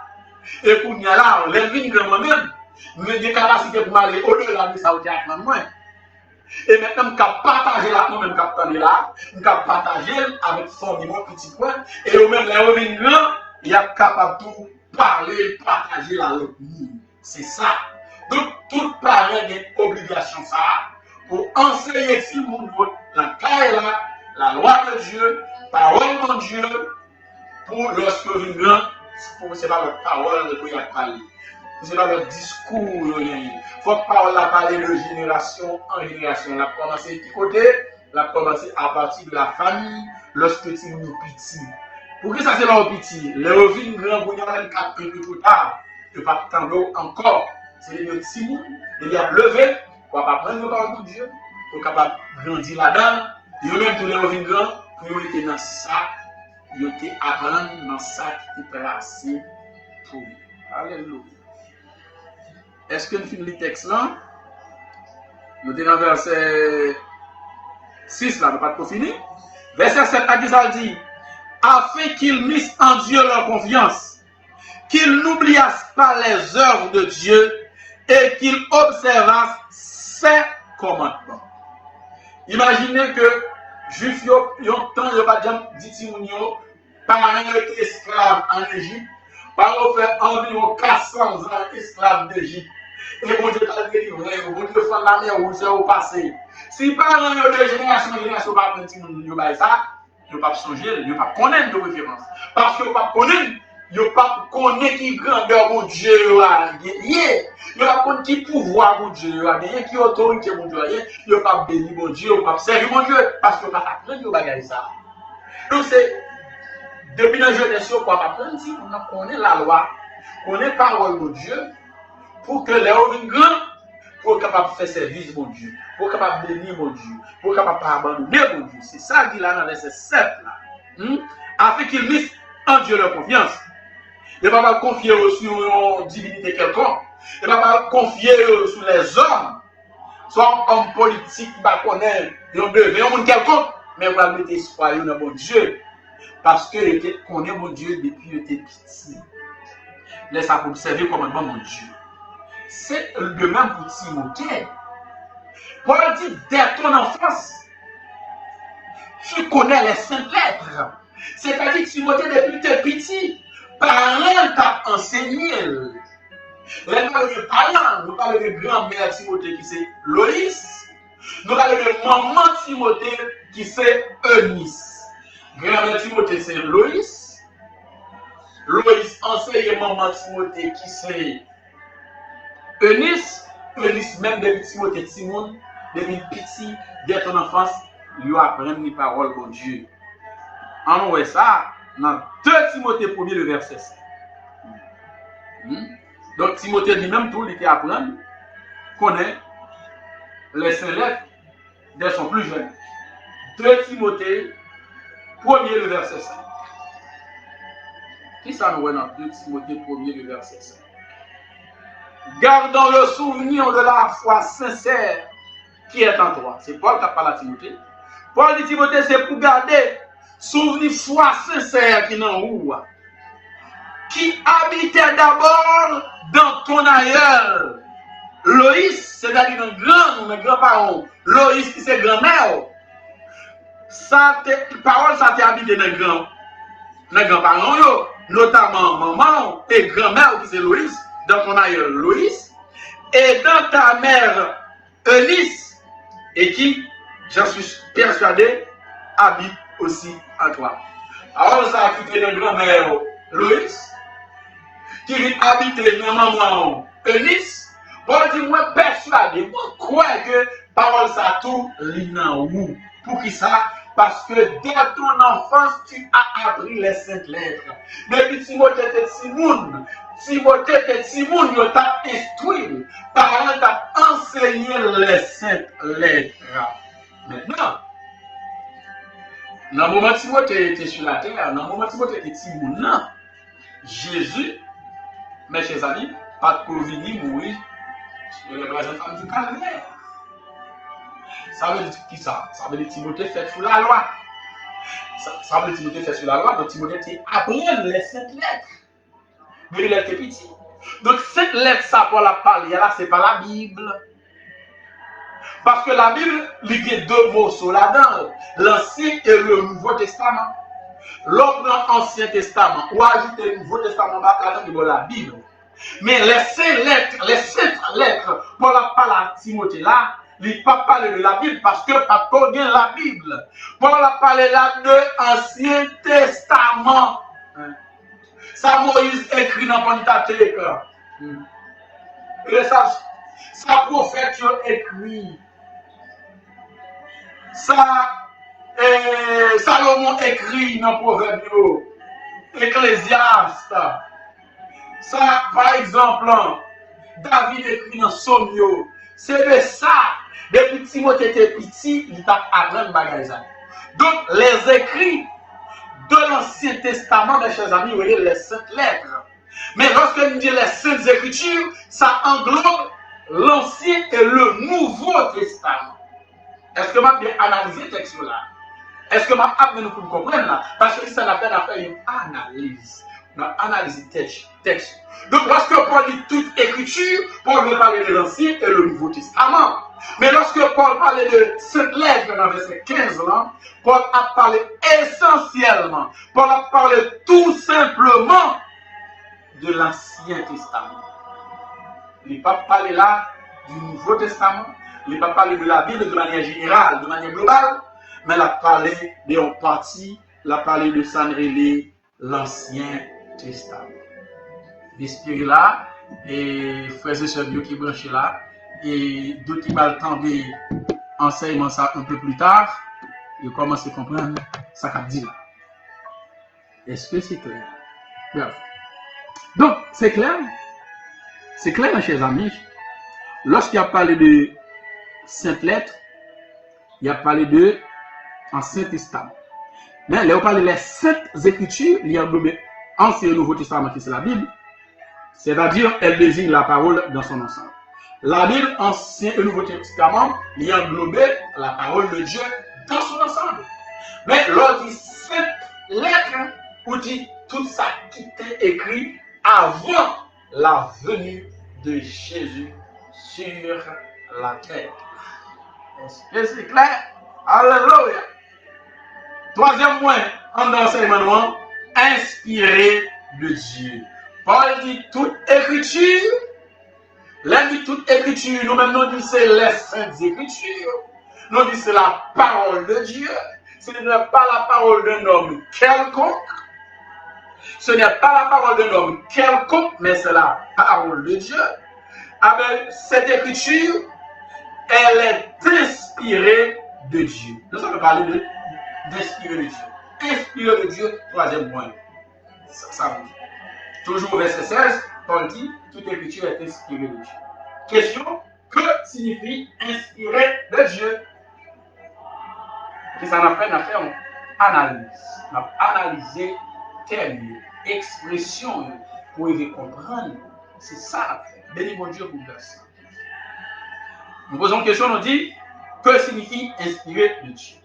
Et pour nous là, on lève une grand moi-même. Mais des capacités pour aller au-delà de ça, au théâtre, moi. Et maintenant, je peux partager là, moi-même, je peux là, je peux partager avec son niveau petit point, et eux-mêmes, les revenus grands, il y a capable de tout parler, partager la l'autre monde. C'est ça. Donc, tout parent a une obligation ça, pour enseigner tout le monde, la caille là, la loi de Dieu, parole de Dieu, pour lorsque vous grand, pour c'est pas votre parole que vous avez parlé. C'est pas votre discours. Il faut que parole la parler de génération en génération. La commencer de côté, la commencer à partir de la famille, lorsque tu es petit. Pour que ça c'est pas petit, les revenus grands pour y avoir 4 peu plus tard, ne pas attendre encore. C'est le petit monde, il y a levé, pour pas prendre le parole de Dieu, pour capable grandir là-dedans. Et même tous les revenus grands, pour y être dans ça, y être apprendre dans ça qui est placé pour lui. Alléluia. Est-ce que nous finissons le texte là? Nous sommes dans verset 6 là, nous pas trop fini. Verset 7 à 10, ça dit, afin qu'ils missent en Dieu leur confiance, qu'ils n'oubliassent pas les œuvres de Dieu et qu'ils observassent ses commandements. Imaginez que Juifs, ils ont tant de pas dit Timounio, parents étaient esclaves en Égypte, parents fait environ 400 ans esclaves d'Égypte. Et bon Dieu t'a délivré, bon Dieu fait la mer où c'est au passé. Si parents de génération en génération pas prendre Timounio, ça, ils ne pas songer, ils ne pas connaître de référence. Parce qu'ils ne pas connaître, ils ne pas connaître qui grandeur mon Dieu a gagné. Ils ne pas connaître qui pouvoir mon Dieu a gagné, qui autorité mon Dieu a gagné. Ils ne pas bénir mon Dieu, ils ne pas servir mon Dieu. Parce qu'ils ne pas apprendre de bagager ça. Donc c'est, depuis la jeunesse, on ne pas apprendre si on connaît la loi, on connaît la parole de Dieu, pour que les hommes grands, pour capable de faire service mon Dieu, pour capable de bénir mon Dieu, pour capable de abandonner mon Dieu. C'est ça qu'il a dans verset 7 là. Afin qu'ils missent en Dieu leur confiance. Il ne va pas confier sur une divinité quelconque. Il ne va pas confier sur les hommes. Soit un homme politique qui va connaître, un monde quelconque, mais il va mettre espoir dans mon Dieu. Parce qu'il connaît mon Dieu depuis qu'il était petit. Laisse ça pour observer commandement mon Dieu. C'est le même pour Timothée. Paul dit, dès ton enfance, tu connais les saintes lettres. C'est-à-dire que Timothée, depuis que tu es petit, parents t'ont enseigné. Là, nous parlons de parents, nous parlons de grand-mère Timothée qui c'est Loïs. Nous parlons de maman Timothée qui c'est Eunice. Grand-mère Timothée c'est Loïs. Loïs enseigne maman Timothée qui c'est Eunice. Eunice même depuis Timothée Timon, depuis petit, dès ton enfance, lui apprend les paroles de Dieu. En voit ça dans 2 Timothée 1er le verset 5. Donc Timothée lui-même tout il apprend, connaît les 5 lettres dès son plus jeune. 2 Timothée 1er le verset 5. Qui ça nous voit dans 2 Timothée 1er le verset 5? Gardons le souvenir de la foi sincère qui est en toi. C'est Paul qui a parlé à Timothée. Paul dit Timothée, c'est pour garder souvenir foi sincère qui est en vous, qui habitait d'abord dans ton aïeul. Loïs, c'est-à-dire nos grands-parents. Loïs, qui c'est grand-mère. Parole, ça t'a habité dans nos grands-parents, notamment maman et grand-mère, qui c'est Loïs, dans ton aïeul Loïs, et dans ta mère Eunice, et qui, j'en suis persuadé, habite aussi en toi. Alors, ça a quitté notre grand-mère Loïs, qui habite dans maman Eunice. Bon, dis-moi persuadé, moi crois que parole ça tout l'inan ou. Pour qui ça? Parce que dès ton enfance, tu as appris les saintes lettres. Depuis Timothée était Timoun, il t'a instruit. Parole t'a enseigné les saintes lettres. Maintenant, dans le moment où Timothée était sur la terre, dans le moment où Timothée était Timoun, Jésus, mes chers amis, pas de venir mourir sur les représentants du calvaire. Ça veut dire qui ça? Ça veut dire Timothée fait sous la loi. Ça veut dire Timothée fait sous la loi, donc Timothée apprend les saintes lettres. Mais il était petit. Donc cette lettre, ça pour la parler, là, c'est pas la Bible. Parce que la Bible, il y a deux morceaux là-dedans, l'Ancien et le Nouveau Testament. L'autre dans l'Ancien Testament, ou ajouter le Nouveau Testament dans la Bible. Mais les cinq lettres, pour la parler à Timothée là, il ne pas parler de la Bible parce que pas bien la Bible. Pour la parler là de l'Ancien Testament. Ça Moïse écrit dans le Pentateuque. Et ça prophète écrit. Ça Salomon écrit dans le Proverbe. Ecclésiaste. Ça, par exemple, David écrit dans Somme. C'est de ça. Depuis que Timothée était petit, il t'a appris le bagage. Donc, les écrits de l'Ancien Testament, mes chers amis, vous voyez les saintes lettres. Mais lorsque nous disons les saintes écritures, ça englobe l'Ancien et le Nouveau Testament. Est-ce que m'a bien analysé ce texte-là? Est-ce que m'a appris nous pour comprendre là? Parce que ça n'a pas à faire une analyse. On a analysé le texte. Donc, lorsque Paul dit toute écriture, Paul veut parler de l'Ancien et le Nouveau Testament. Mais lorsque Paul parlait de cette lettre dans verset 15 là, Paul a parlé essentiellement, Paul a parlé tout simplement de l'Ancien Testament. Il n'a pas parlé là du Nouveau Testament, il n'a pas parlé de la Bible de manière générale, de manière globale, mais il a parlé d'une partie, il a parlé de Sanrélé, l'Ancien Testament. L'esprit là, et frères et sœurs qui branchent là, et d'autres qui vont attendre enseignement ça un peu plus tard, et commencer à comprendre ça qu'a dit là. Est-ce que c'est clair? Bref. Donc, c'est clair, mes chers amis, lorsqu'il a parlé de Sainte Lettre, il a parlé de Ancien Testament. Mais là, on parle des Saintes Écritures, il y a englobé Ancien et Nouveau Testament, qui c'est la Bible, c'est-à-dire, elle désigne la parole dans son ensemble. La Bible, Ancien et Nouveau Testament, il y a englobé la parole de Dieu dans son ensemble. Mais lors dit Sainte Lettre, on dit tout ça qui était écrit avant la venue de Jésus sur la terre. Est-ce que c'est clair? Alléluia. Troisième point, en enseignement, inspiré de Dieu. Paul dit toute écriture. Là, dit toute écriture, nous maintenant dit c'est les saintes écritures. Nous dit c'est la parole de Dieu. Ce n'est pas la parole d'un homme quelconque. Ce n'est pas la parole d'un homme quelconque, mais c'est la parole de Dieu. Avec cette écriture, elle est inspirée de Dieu. Nous allons parler d'inspirer de Dieu. Inspirer de Dieu, troisième point. Ça vous dit. Toujours au verset 16, Paul dit, toute écriture est inspirée de Dieu. Question, que signifie inspirer de Dieu? Et ça n'a fait une analyse. On a analysé termes, expressions, pour y comprendre. C'est ça. Béni mon Dieu pour ça. Nous posons une question, on dit, que signifie inspirer de Dieu?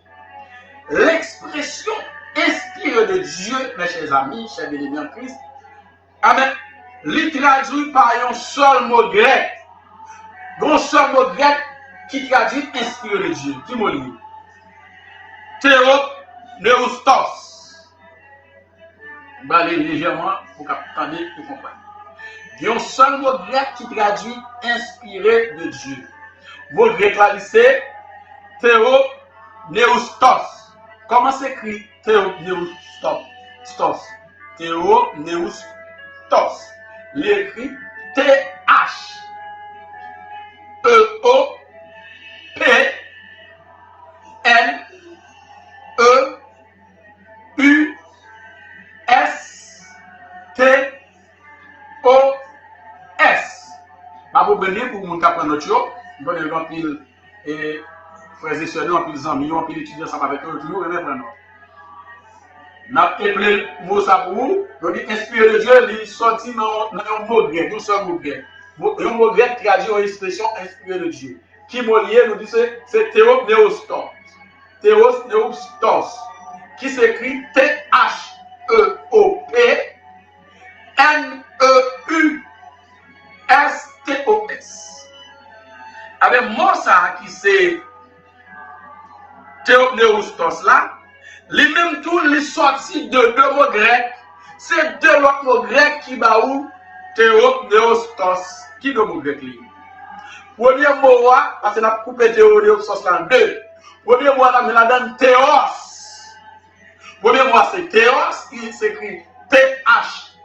L'expression inspirée de Dieu, mes chers amis, chers bien-aimés en Christ, amen, il traduit par un seul mot grec. Un seul mot grec qui traduit inspiré de Dieu. Qui m'a dit? Théoneustos. Je vais aller légèrement pour qu'attendre pour comprendre. Il y a un seul mot grec qui traduit inspiré de Dieu. Le mot grec là, c'est Théoneustos. Comment s'écrit Théoneustos? Théoneustos. L'écrit T-H-E-P-N-E-U-S-T-O-S. Pas pour venir pour mon cap notre show. Nous allons remplir et frères et sœurs, nous remplir les amis, remplir les étudiants, ça va avec eux, toujours, et même prendre. Nous avons appelé le mot ça pour vous. Nous avons inspiré de Dieu, il sortit dans un mot grec, un seul mot grec. Un mot grec traduit une expression inspirée de Dieu. Qui m'a lié, nous dit c'est Théoneustos. Théoneustos. Qui s'écrit T-H-E-O-P-N-E-U-S-T-O-S. Mais moi, ça qui c'est théopneustos là, les mêmes tout les sortis de deux mots grecs. C'est deux autres mots grecs qui baou théopneustos. Qui deux mots grecs? Premier mot, parce qu'on a coupé théopneustos là en deux. Premier mot, on a donné théos. Premier mot, c'est théos, il s'écrit T-H-E-O-S.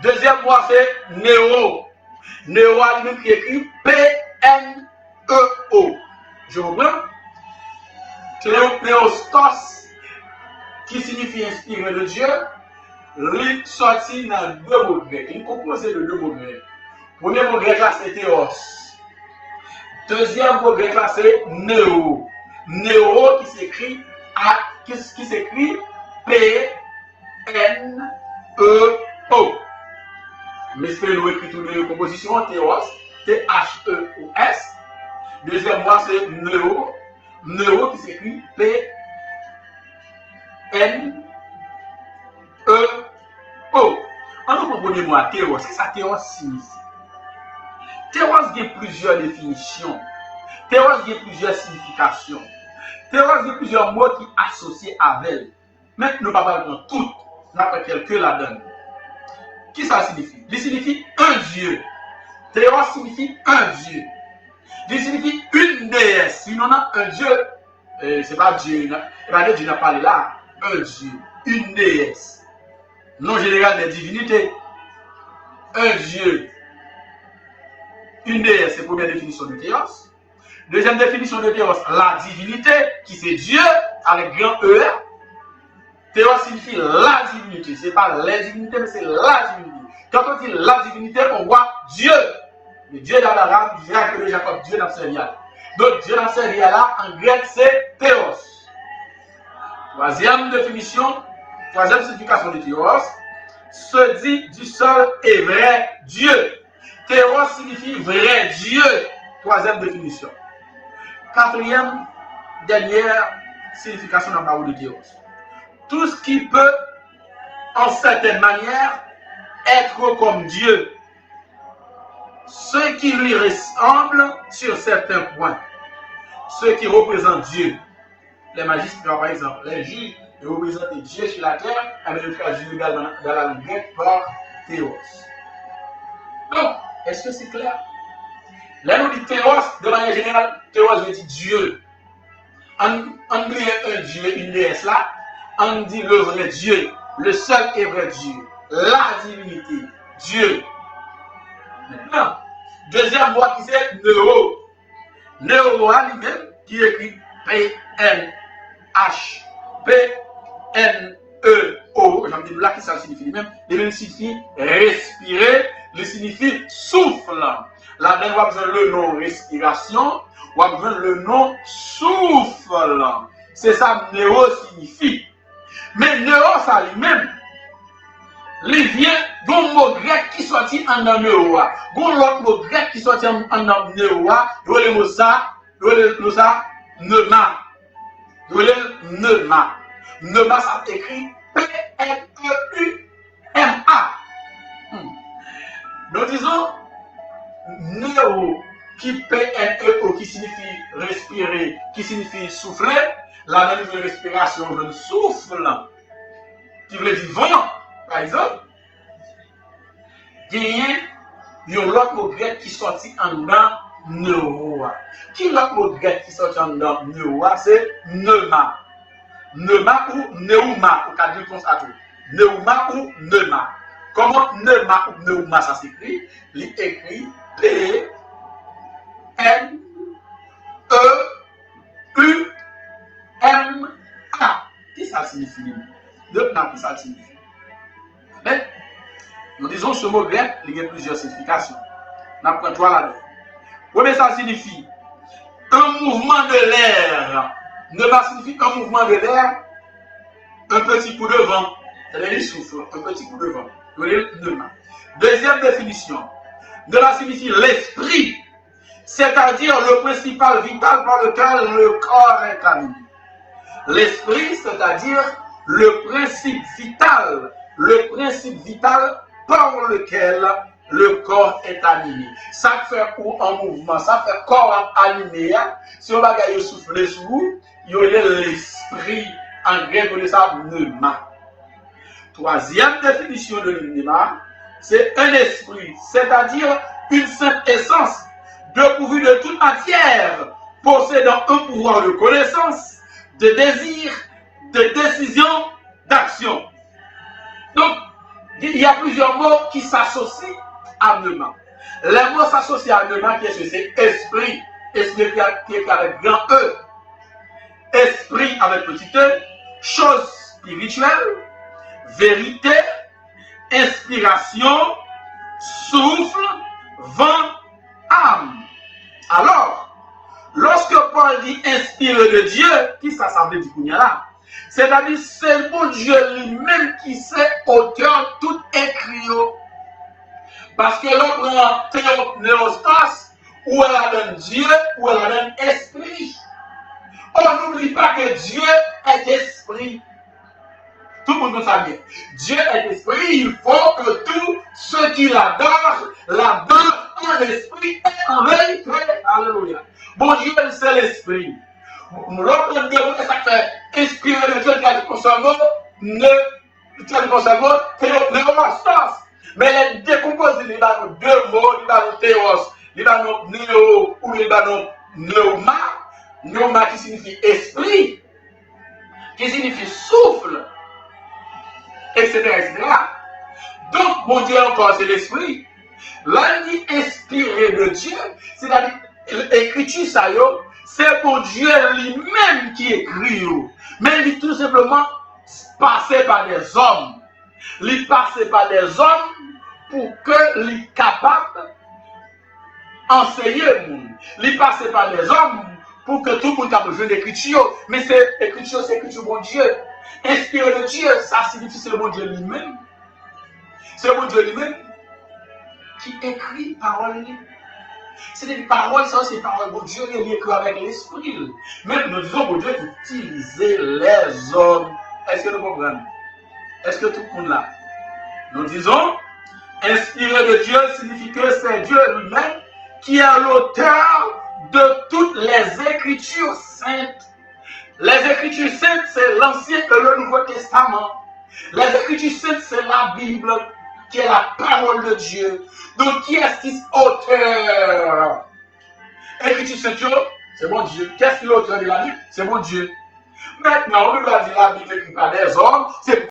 Deuxième mot, c'est néo. Néo, il écrit P-N-E-O. Je vous comprends? Théopneustos, qui signifie inspiré de Dieu, il sorti dans deux mots grecs. Il est composé de deux mots grecs. Premier mot grec là, c'est théos. Deuxième mot grec là, c'est néo. Néo qui s'écrit P-N-E-O. Mais c'est le écrit tout de composition théos, T-H-E-O-S. Deuxième mot, c'est néo. Néo qui s'écrit P-N-E-O. On nous propose le mot théos. Qu'est-ce que ça théos signifie? Théos a plusieurs définitions. Théos a plusieurs significations. Théos a plusieurs mots qui associent avec elle. Mais nous ne parlons pas de toutes. Nous avons quelques la donne. Qui ça signifie? Il signifie un Dieu. Théos signifie un Dieu. Il signifie une déesse. Si on a un Dieu, c'est pas Dieu. Dieu n'a pas là. Un Dieu. Une déesse. Nom général des divinités. Un Dieu. Une déesse, c'est la première définition de théos. Deuxième définition de théos, la divinité, qui c'est Dieu, avec grand E. Théos signifie la divinité. Ce n'est pas les divinités, mais c'est la divinité. Quand on dit la divinité, on voit Dieu. Le Dieu dans l'arabe, Jacques de Jacob, Dieu dans le Seigneur. Donc, Dieu dans le Seigneur là, en grec, c'est théos. Troisième définition, troisième signification de théos, se dit du seul et vrai Dieu. Théos signifie vrai Dieu. Troisième définition. Quatrième, dernière signification dans la parole de Théos. Tout ce qui peut, en certaine manière, être comme Dieu. Ce qui lui ressemble sur certains points. Ce qui représente Dieu. Les magistrats, par exemple, les juges, ils représentent Dieu sur la terre, avec le traduit dans la langue grecque par Théos. Donc, est-ce que c'est clair? Là, nous dit théos, de manière générale, théos veut dire Dieu. On dit un Dieu, une déesse là, on dit le vrai Dieu, le seul et vrai Dieu, la divinité, Dieu. Maintenant, deuxième mot qui c'est Néo. Néo lui-même qui écrit P-N-H, P-N-E-O. J'en dis là qui ça signifie lui-même. Il signifie respirer, il signifie souffle. Là, on a besoin le nom respiration, on a besoin le nom souffle. C'est ça que néo signifie. Mais néo, ça lui-même, il vient d'un mot grec qui sortit en néo. D'un autre mot grec qui sortit en néo, le mot ça, neuma. Neuma. Neuma, ça s'écrit P-N-E-U-M-A. Nous disons néo qui P-N-E-O qui signifie respirer, qui signifie souffler, la même respiration, je souffle, qui veut dire vent, par exemple. Il y a un autre mot grec qui sortit en dedans néo. Qui l'autre mot grec qui sortit en dedans néo, c'est neuma. Neuma ou neuma, pour qu'à dire comme ça tout. Neuma ou neuma. Comment neuma ou neuma ça s'écrit? Il écrit P-N-E-U-M-A. Qui ça signifie? Neuma, qui ça signifie? Mais, nous disons ce mot grec, il y a plusieurs significations. Nous prenons trois là-dedans. Premier, ça signifie un mouvement de l'air. Neuma signifie un mouvement de l'air, un petit coup de vent. C'est-à-dire il souffle, un petit coup de vent. Neuma. Deuxième définition. Neuma signifie l'esprit, c'est-à-dire le principal vital par lequel le corps est animé. L'esprit, c'est-à-dire le principe vital par lequel le corps est animé. Ça fait en mouvement, ça fait corps animé. Si on va gagner souffler sur vous, il y a l'esprit en grec, on ça pneuma. Troisième définition de pneuma, c'est un esprit, c'est-à-dire une sainte essence, dépourvue de toute matière, possédant un pouvoir de connaissance, de désir, de décision, d'action. Donc, il y a plusieurs mots qui s'associent à pneuma. Les mots s'associent à pneuma, qu'est-ce que c'est? Esprit. Esprit qui est avec grand E. Esprit avec petit E. Chose spirituelle. Vérité. Inspiration. Souffle. Vent. Âme. Alors, lorsque Paul dit inspiré de Dieu, qui ça veut dire là? C'est-à-dire c'est le bon Dieu lui-même qui sait auteur tout écrit. Parce que l'on prend théopnéostas, où elle a un Dieu, où elle a un esprit. On n'oublie pas que Dieu est esprit. Tout le monde sait bien. Dieu est esprit, il faut que tous ceux qui l'adorent en esprit et en vérité. Alléluia. Bon Dieu, c'est l'esprit. L'autre ça fait inspirer de Dieu qui a dit qu'on s'en va, théopnéostas. Mais les décomposés, il y a deux mots, il y a théos, il y a néo ou il y a neuma. Neuma qui signifie esprit, qui signifie souffle, etc. etc. Donc, mon Dieu encore, c'est l'esprit. Là, il dit inspiré de Dieu, c'est-à-dire l'écriture, ça y est, c'est pour Dieu lui-même qui écrit. Mais il dit tout simplement passé par des hommes. Il passe par des hommes pour que les capable enseigner le monde. Il passe par des hommes pour que tout le monde ait besoin d'écriture. Mais c'est écriture, c'est écriture mon Dieu. Inspiré de Dieu, ça signifie c'est le bon Dieu lui-même. C'est le bon Dieu lui-même qui écrit parole. C'est des paroles, ça c'est paroles. Bon Dieu, il écrit avec l'esprit. Même nous disons, bon Dieu, utiliser les hommes. Est-ce que nous comprenons? Est-ce que tout le monde là? Nous disons, inspiré de Dieu signifie que c'est Dieu lui-même qui est l'auteur de toutes les écritures saintes. Les écritures saintes, c'est l'Ancien et le Nouveau Testament. Les écritures saintes, c'est la Bible, qui est la parole de Dieu. Donc, qui est-ce qui est auteur? Écriture sainte, c'est mon Dieu. Qu'est-ce qui est l'auteur de la Bible? C'est mon Dieu. Maintenant, on ne peut pas dire la Bible écrite par des hommes, c'est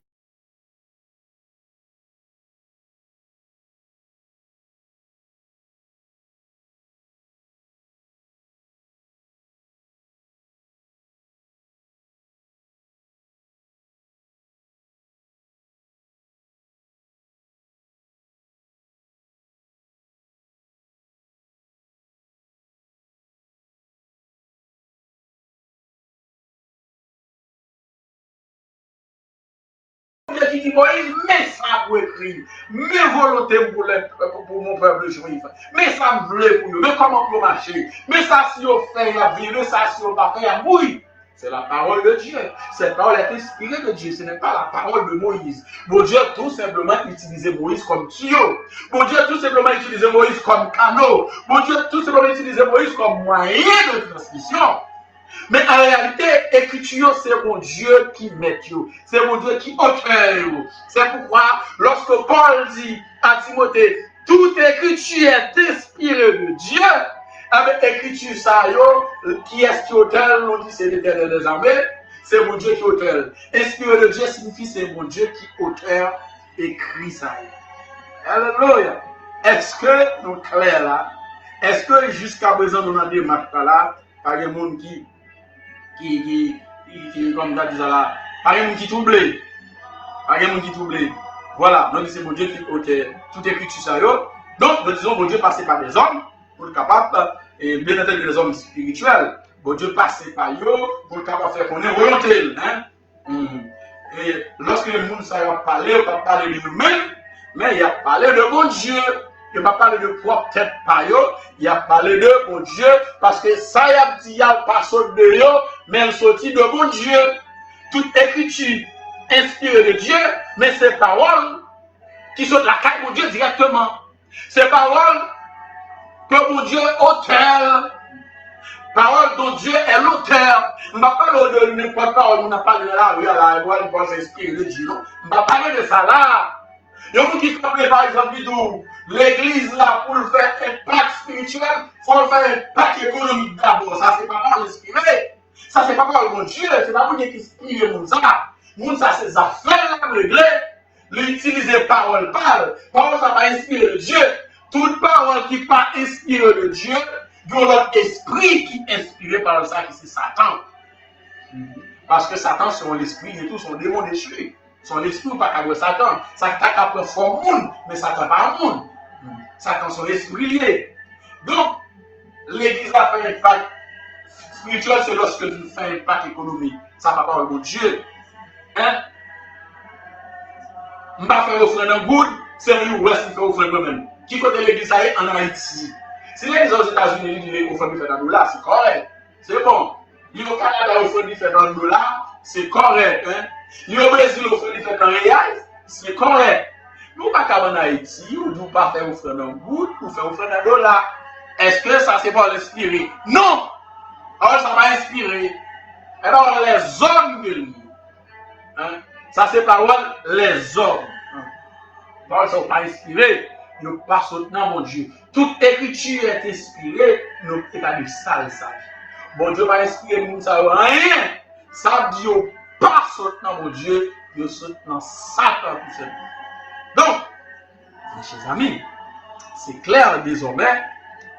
qui dit Moïse, mais ça pour écrire, mes volontés pour mon peuple juif, mais ça me voulait pour eux, mais comment pour marcher, mais ça si on fait la vie, mais ça si on va faire la mouille. C'est la parole de Dieu. Cette parole est inspirée de Dieu. Ce n'est pas la parole de Moïse. Mon Dieu tout simplement utilisait Moïse comme tuyau. Mon Dieu tout simplement utilisait Moïse comme canot. Mon Dieu tout simplement utilisait Moïse comme moyen de transmission. Mais en réalité, écriture, c'est mon Dieu qui met you. C'est mon Dieu qui auteur. C'est pourquoi, lorsque Paul dit à Timothée, toute écriture est inspirée de Dieu, avec écriture, ça, qui est qui auteur, on dit c'est l'Éternel des armées, c'est mon Dieu qui auteur. Inspiré de Dieu signifie c'est mon Dieu qui auteur écrit ça. Alléluia. Est-ce que nous clairs là? Est-ce que jusqu'à présent nous avons des marques là? Par des gens qui comme ça dit là, par des gens qui troublent. Par des gens qui troublent. Voilà, donc c'est mon Dieu qui auteur tout écriture ça. Donc nous disons mon Dieu passé par des hommes pour le capable, et bien entendu les hommes spirituels, bon Dieu passé par eux pour le capable de faire qu'on est volonté. Et lorsque le monde ça a parlé, on va parler de nous-mêmes, mais il a parlé de bon Dieu. Il n'a pas parlé de propre tête par eux, il a parlé de bon Dieu, parce que ça y a dit, il a pas sorti de eux, mais il sortit de bon Dieu. Toute écriture inspirée de Dieu, mais ces paroles qui sont de la carte de Dieu directement. C'est parole que mon Dieu est auteur. Parole dont Dieu est l'auteur. Je ne vais pas parler de n'importe quoi, on n'a pas de la rue à la voix, il va s'inspirer de Dieu. Je ne vais pas parler de ça là. Il y a beaucoup qui comprennent par exemple l'église là pour le faire un pacte spirituel, il faut le faire un pacte économique d'abord. Ça, c'est pas parole inspirée. Ça, c'est pas parole de Dieu. C'est pas vous qui inspire mon ça. Mon ça, c'est des affaires là, réglées. L'utiliser parole, parole. Parole, ça va inspirer de Dieu. Toute parole qui n'est pas inspirée de Dieu, il y a l'autre esprit qui est inspiré par ça, qui c'est Satan. Parce que Satan, son esprit et tout, son démon déchu. Son esprit n'est pas qu'à Satan. Satan n'a pas forme monde, mais Satan n'est pas un monde. Satan, son esprit lié. Donc, l'église a fait un pacte spirituel, c'est lorsque tu fais un pacte économique. Ça va pas au Dieu. Hein? Je ne vais pas faire offrande en good, c'est l'Ouest qui fait offrande moi-même. Qui côté l'église en Haïti? Si l'église aux États-Unis dit que l'offrande fait dans $, c'est correct. C'est bon. Il au Canada, l'offrande fait dans $, c'est correct. Hein? Il au Brésil, l'offrande fait dans $, c'est correct. Nous ne pouvons pas en Haïti, ou nous ne pas faire offrande en good, ou faire offrande en $. Est-ce que ça, c'est pas l'inspirer? Non! Alors, ça va inspirer. Alors, les hommes de lui. Hein? Ça, c'est parole, les hommes. Parole, ça ne va pas inspirer. Nous ne pas soutenir mon Dieu. Toute écriture est inspirée, nous ne pas du sale sage. Mon Dieu va inspirer, nous ne savons rien. Ça dit, nous pas soutenir mon Dieu, nous soutenir Satan tout seul. Donc, mes chers amis, c'est clair désormais,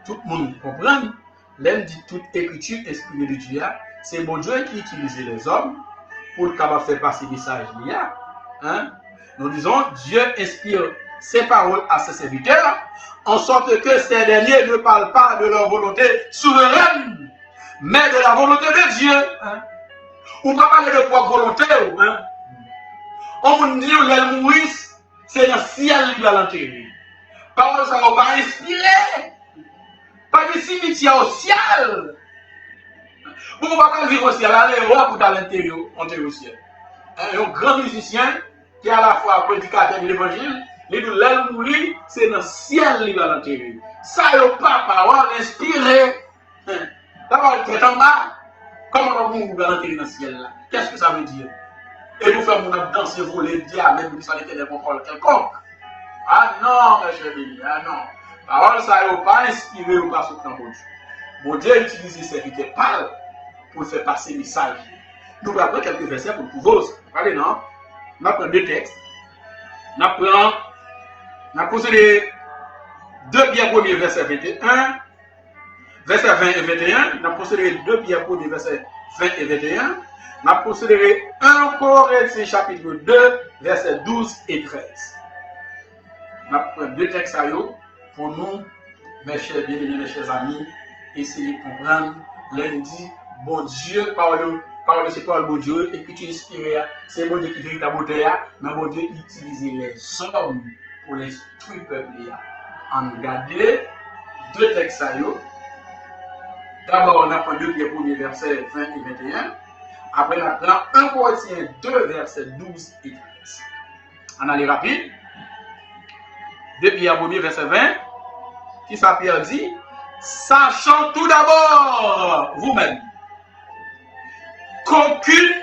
tout le monde comprend. L'homme dit toute écriture inspirée de Dieu, c'est mon Dieu qui utilise les hommes pour le capable faire passer le message. Hein? Nous disons, Dieu inspire ses paroles à ses serviteurs, en sorte que ces derniers ne parlent pas de leur volonté souveraine, mais de la volonté de Dieu. Hein? On ne peut pas parler de propre volonté. Hein? On vous dit, les mourisses, c'est le ciel qui va l'enterrer. Parole, ça ne va pas inspirer. Pas de cimetière au ciel. Vous ne pouvez pas vivre au ciel, allez voir pour l'intérieur, enterrer au ciel. Un grand musicien qui est à la fois prédicateur de l'évangile, les deux l'ailes mourir, c'est dans le ciel qui va l'enterrer. Ça n'est pas parole inspirée. D'abord, il est en bas. Comment on va l'enterrer dans le ciel là? Qu'est-ce que ça veut dire? Et nous faisons danser, voler, dire, même si ça n'était des paroles quelconques. Ah non, mes chers amis, ah non. Parole, ça n'est pas inspiré ou pas soutenir mon Dieu. Mon Dieu utilise ses serviteurs parle pour faire passer le message. Nous allons prendre quelques versets pour pouvoir. Regardez, non? On va prendre deux textes. On va poser les deux bien premiers versets 21, versets 20 et 21. On va poser les deux bien premiers versets 20 et 21. On va poser 1 Corinthiens chapitre 2, versets 12 et 13. On va prendre deux textes à eux pour nous, mes chers bien-aimés, mes chers amis, essayer de comprendre. Lundi, bon Dieu, parole c'est quoi le bon Dieu, et puis tu inspires, c'est bon Dieu qui fait ta beauté, mais bon Dieu utilise les hommes pour l'instruire le peuple. En regarder deux textes à eux. D'abord, on apprend deux premiers versets 20 et 21. Après, on apprend 1 Corinthiens 2, versets 12 et 13. On allait rapide. Deux premiers versets 20. Qui ça Pierre dit? Sachant tout d'abord, vous-même, qu'aucune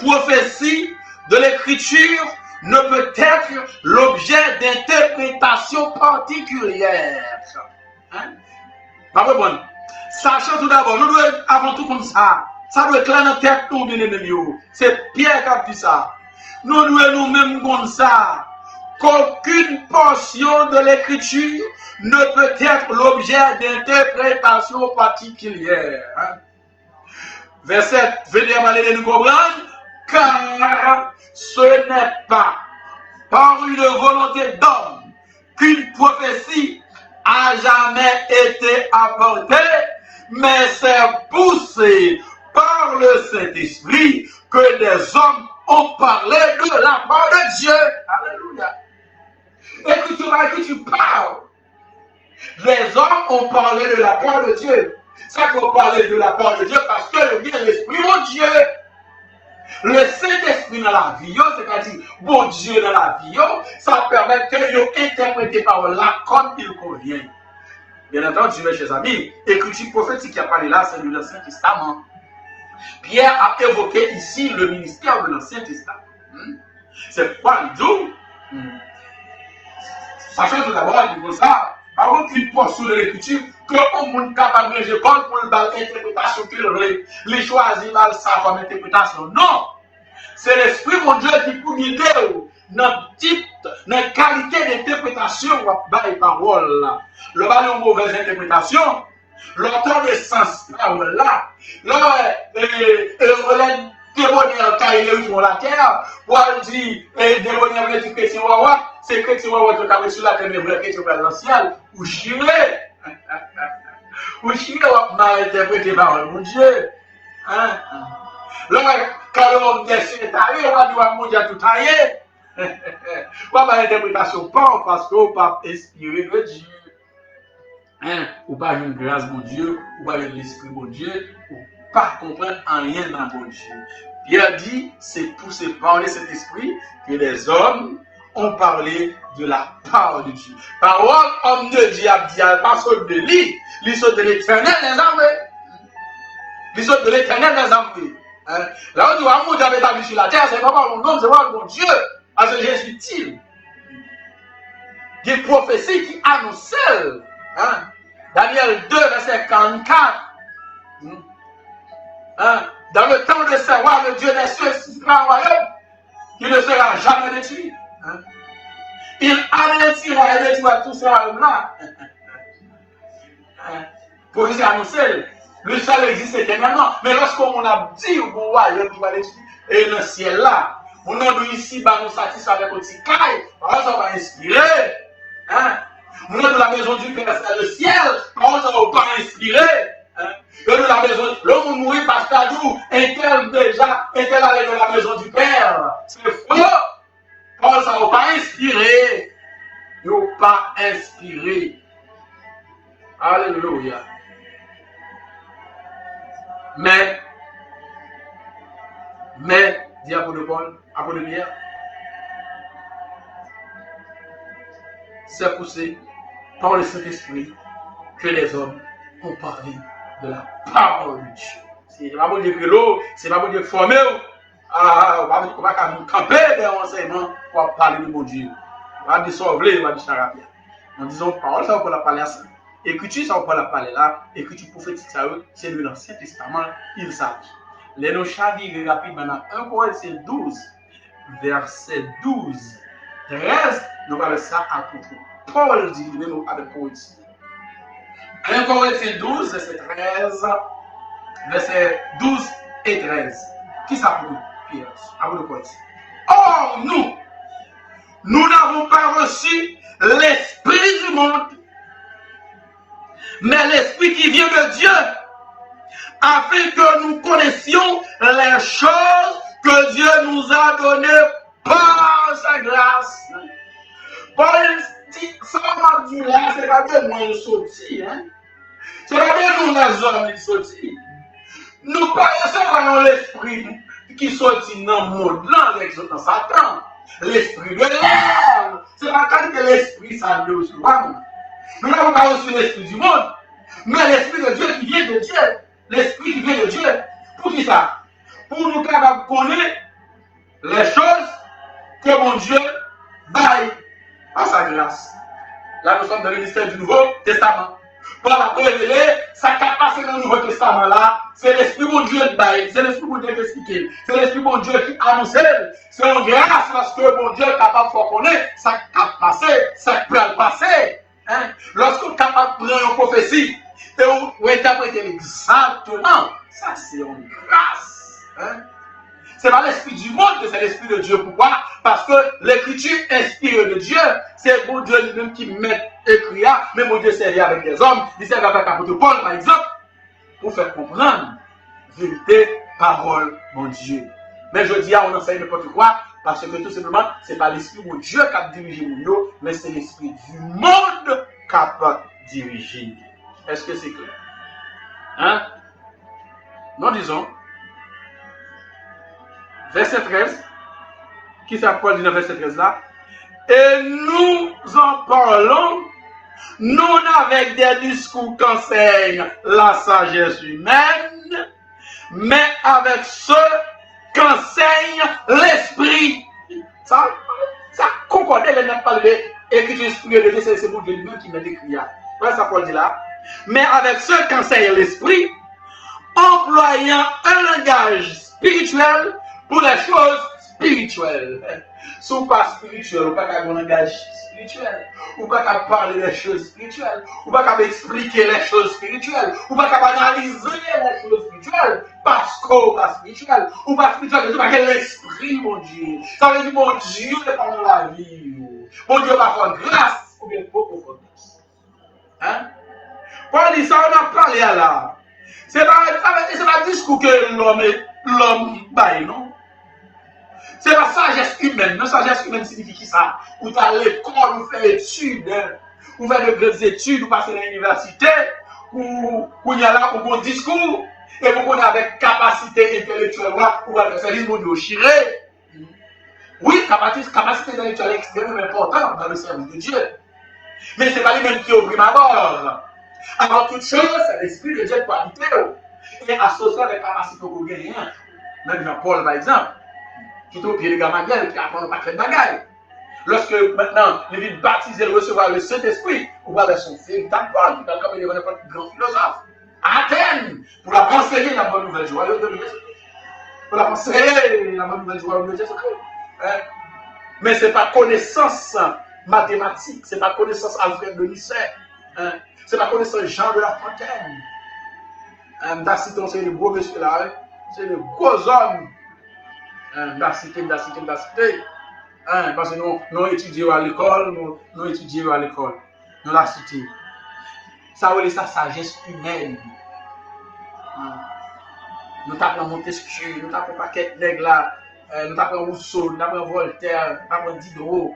prophétie de l'écriture ne peut être l'objet d'interprétation particulière. Hein? Pas bon. Sachant tout d'abord, nous devons avant tout comme ça. Ça doit être clair dans la tête, nous, bien aimés. C'est Pierre qui a dit ça. Nous devons nous-mêmes comme ça. Qu'aucune portion de l'écriture ne peut être l'objet d'interprétation particulière. Hein? Verset 21, allez nous comprendre, car ce n'est pas par une volonté d'homme qu'une prophétie a jamais été apportée, mais c'est poussé par le Saint-Esprit que des hommes ont parlé de la part de Dieu. Alléluia. Et que tu parles, les hommes ont parlé de la part de Dieu. Ça qu'on parlait de la part de Dieu parce que le bien l'esprit de Dieu. Le Saint-Esprit dans la vie, c'est-à-dire bon Dieu dans la vie, ça permet que vous interprétez par là comme il convient. Bien entendu, mes chers amis, l'écriture prophétique qui a parlé là, c'est de l'Ancien Testament. Pierre a évoqué ici le ministère de l'Ancien Testament. C'est pourquoi il dit, sachez tout d'abord, il dit ça, par contre, il portion de l'écriture, que le monde capable de manger pour l'interprétation qu'il les choisit mal ça comme interprétation. Non! C'est l'Esprit mon Dieu qui peut guider notre type, notre qualité d'interprétation de la parole. Le bal de mauvaise interprétation, l'auteur de sens, là, le démoniaque qui est sur la terre, pour dire, démoniaque qui est chrétien, c'est chrétien qui est sur la terre, mais vrai chrétien dans le ciel, ou chiré. Ou chiré, on a interprété par mon Dieu. Quand l'homme est taillé, on va dire mon Dieu tout taillé. Pas par interprétation, pas parce qu'on pas inspiré de Dieu. Ou pas une grâce de Dieu, ou pas l'esprit de Dieu, ou pas comprendre rien dans mon Dieu. Pierre dit, c'est pour se parler cet esprit que les hommes ont parlé de la parole de Dieu. Parole, homme de Dieu, pas saute de lui, il saute de l'éternel des armées. Il saute de l'éternel des armées. Là où tu vois, mon Dieu établi sur la terre, c'est pas par mon nom, c'est pas mon Dieu. Parce que Jésus-il, des prophéties qui annoncent, Daniel 2, verset 44, dans le temps de savoir le Dieu des cieux, un royaume, qui ne sera jamais détruit. Il anéantira et détruira tout ce royaume-là. Prophétie annoncée. Le ciel existe éternellement. Mais lorsqu'on a dit au royaume qui va détruire, et le ciel là, on a dit ici, nous satisfaire avec un petit caille, ça va inspirer. On a de la maison du Père, c'est le ciel, ça va pas inspirer. Et de la maison, l'homme mourit parce qu'à nous, est-elle allé de la maison du Père? C'est faux. Ça va pas inspirer. Il ne va pas inspirer. Alléluia. Mais, dit apôtre Paul, apôtre Pierre, c'est poussé par le Saint-Esprit que les hommes ont parlé de la parole de Dieu. C'est pas bon dire que l'eau, c'est pas bon dire former. On va camper des renseignements pour parler de mon Dieu. On va dire sauver, on va dire charabia. En disant parole, ça va pas la parler à ça. Écriture, ça va pas la parler là. Écriture prophétique, ça c'est de l'Ancien Testament, il s'agit. Les noms chavirés rapide dans 1 Corinthiens 12, verset 12, 13, nous parlons ça à tout. Paul dit lui-même avec Corinthiens. 1 Corinthiens 12, verset 13, verset 12 et 13. Qui ça pour Pierre? À vous de Corinthiens. Or, nous n'avons pas reçu l'esprit du monde, mais l'esprit qui vient de Dieu, afin que nous connaissions les choses que Dieu nous a données par sa grâce. Paul dit, ça m'a dit là, c'est pas que moi je sortis, c'est pas que nous les hommes ils sortis. Nous connaissons l'esprit qui sortit dans le monde, dans Satan, l'esprit de l'air. C'est pas que l'esprit ça nous reçoit. Nous n'avons pas reçu l'esprit du monde, mais l'esprit de Dieu qui vient de Dieu. L'esprit qui vient de Dieu. Pour qui ça? Pour nous capables de connaître les choses que mon Dieu baille à sa grâce. Là, nous sommes dans le ministère du Nouveau Testament. Pour la révéler, ça qui a passé dans le Nouveau Testament là, c'est l'esprit mon Dieu qui baille, c'est l'esprit mon Dieu qui explique, c'est l'esprit mon Dieu qui annonce. C'est en grâce parce que mon Dieu est capable de connaître ça qui a passé, ça qui peut passer. Lorsqu'on est capable de prendre une prophétie, et vous interprétez exactement, ça c'est une grâce. C'est pas l'esprit du monde, c'est l'esprit de Dieu. Pourquoi? Parce que l'écriture inspirée de Dieu, c'est bon Dieu lui-même qui met écrit, mais mon Dieu servait avec des hommes, il servait avec l'apôtre Paul par exemple, pour faire comprendre la vérité, parole, mon Dieu. Mais je dis, on enseigne n'importe quoi, parce que tout simplement, c'est pas l'esprit de Dieu qui a dirigé nous, mais c'est l'esprit du monde qui a dirigé. Est-ce que c'est clair? Nous disons, verset 13, qui ça Paul dit dans verset 13 là? Et nous en parlons, non avec des discours qu'enseigne la sagesse humaine, mais avec ceux qu'enseigne l'esprit. Ça concorde, elle n'a pas l'écriture spirituelle, c'est mon Dieu lui-même qui m'a décrit. Voilà ça Paul dit là. Mais avec ceux qu'enseigne l'esprit, employant un langage spirituel pour les choses spirituelles. Si on pas spirituel, on pas qu'à un langage spirituel, ou pas qu'à parler des choses spirituelles, ou pas qu'à expliquer les choses spirituelles, ou pas qu'à analyser les choses spirituelles, parce qu'on pas spirituel, ou pas spirituel, c'est pas que l'esprit, mon Dieu. Ça veut dire, mon Dieu, n'est pas dans la vie. Mon Dieu va faire grâce, ou bien beaucoup faire grâce. Hein? Paul dit ça, on a parlé là. C'est pas discours que l'homme baille, non? C'est la sagesse humaine. La sagesse humaine signifie qui ça? Ou tu as l'école, ou faire études, ou faire de grandes études, ou passer à l'université, ou il y a là un bon discours, et vous connaissez avec capacité intellectuelle, ou avec service au chiré. Oui, capacité intellectuelle est extrêmement importante dans le service de Dieu. Mais ce n'est pas lui-même qui est au prime abord. Avant toute chose, c'est l'esprit de Dieu qui doit habiter. Et associé avec la capacité qu'on gagne. Même Jean-Paul, par exemple, qui est au pied de Gamaliel, qui apprend le paquet de bagailles. Lorsque maintenant, il vient baptiser, recevoir le Saint-Esprit, on va vers son fils, Paul, qui est comme il n'importe quel grand philosophe, à Athènes, pour la enseigner la bonne nouvelle joyeuse de Jésus. Pour la enseigner la bonne nouvelle joyeuse de Jésus-Christ. Mais ce n'est pas connaissance mathématique, ce n'est pas connaissance Alfred de Lycée, ce n'est pas connaissance Jean de la Fontaine. Daciton, c'est le gros monsieur là, c'est le gros homme. Dacité. Parce que nous étudions à l'école, nous étudions à l'école. Nous la cité. Ça veut dire sa sagesse humaine. Nous tapons Montesquieu, nous tapons paquet nègre là, nous tapons Rousseau, nous tapons Voltaire, nous tapons Diderot,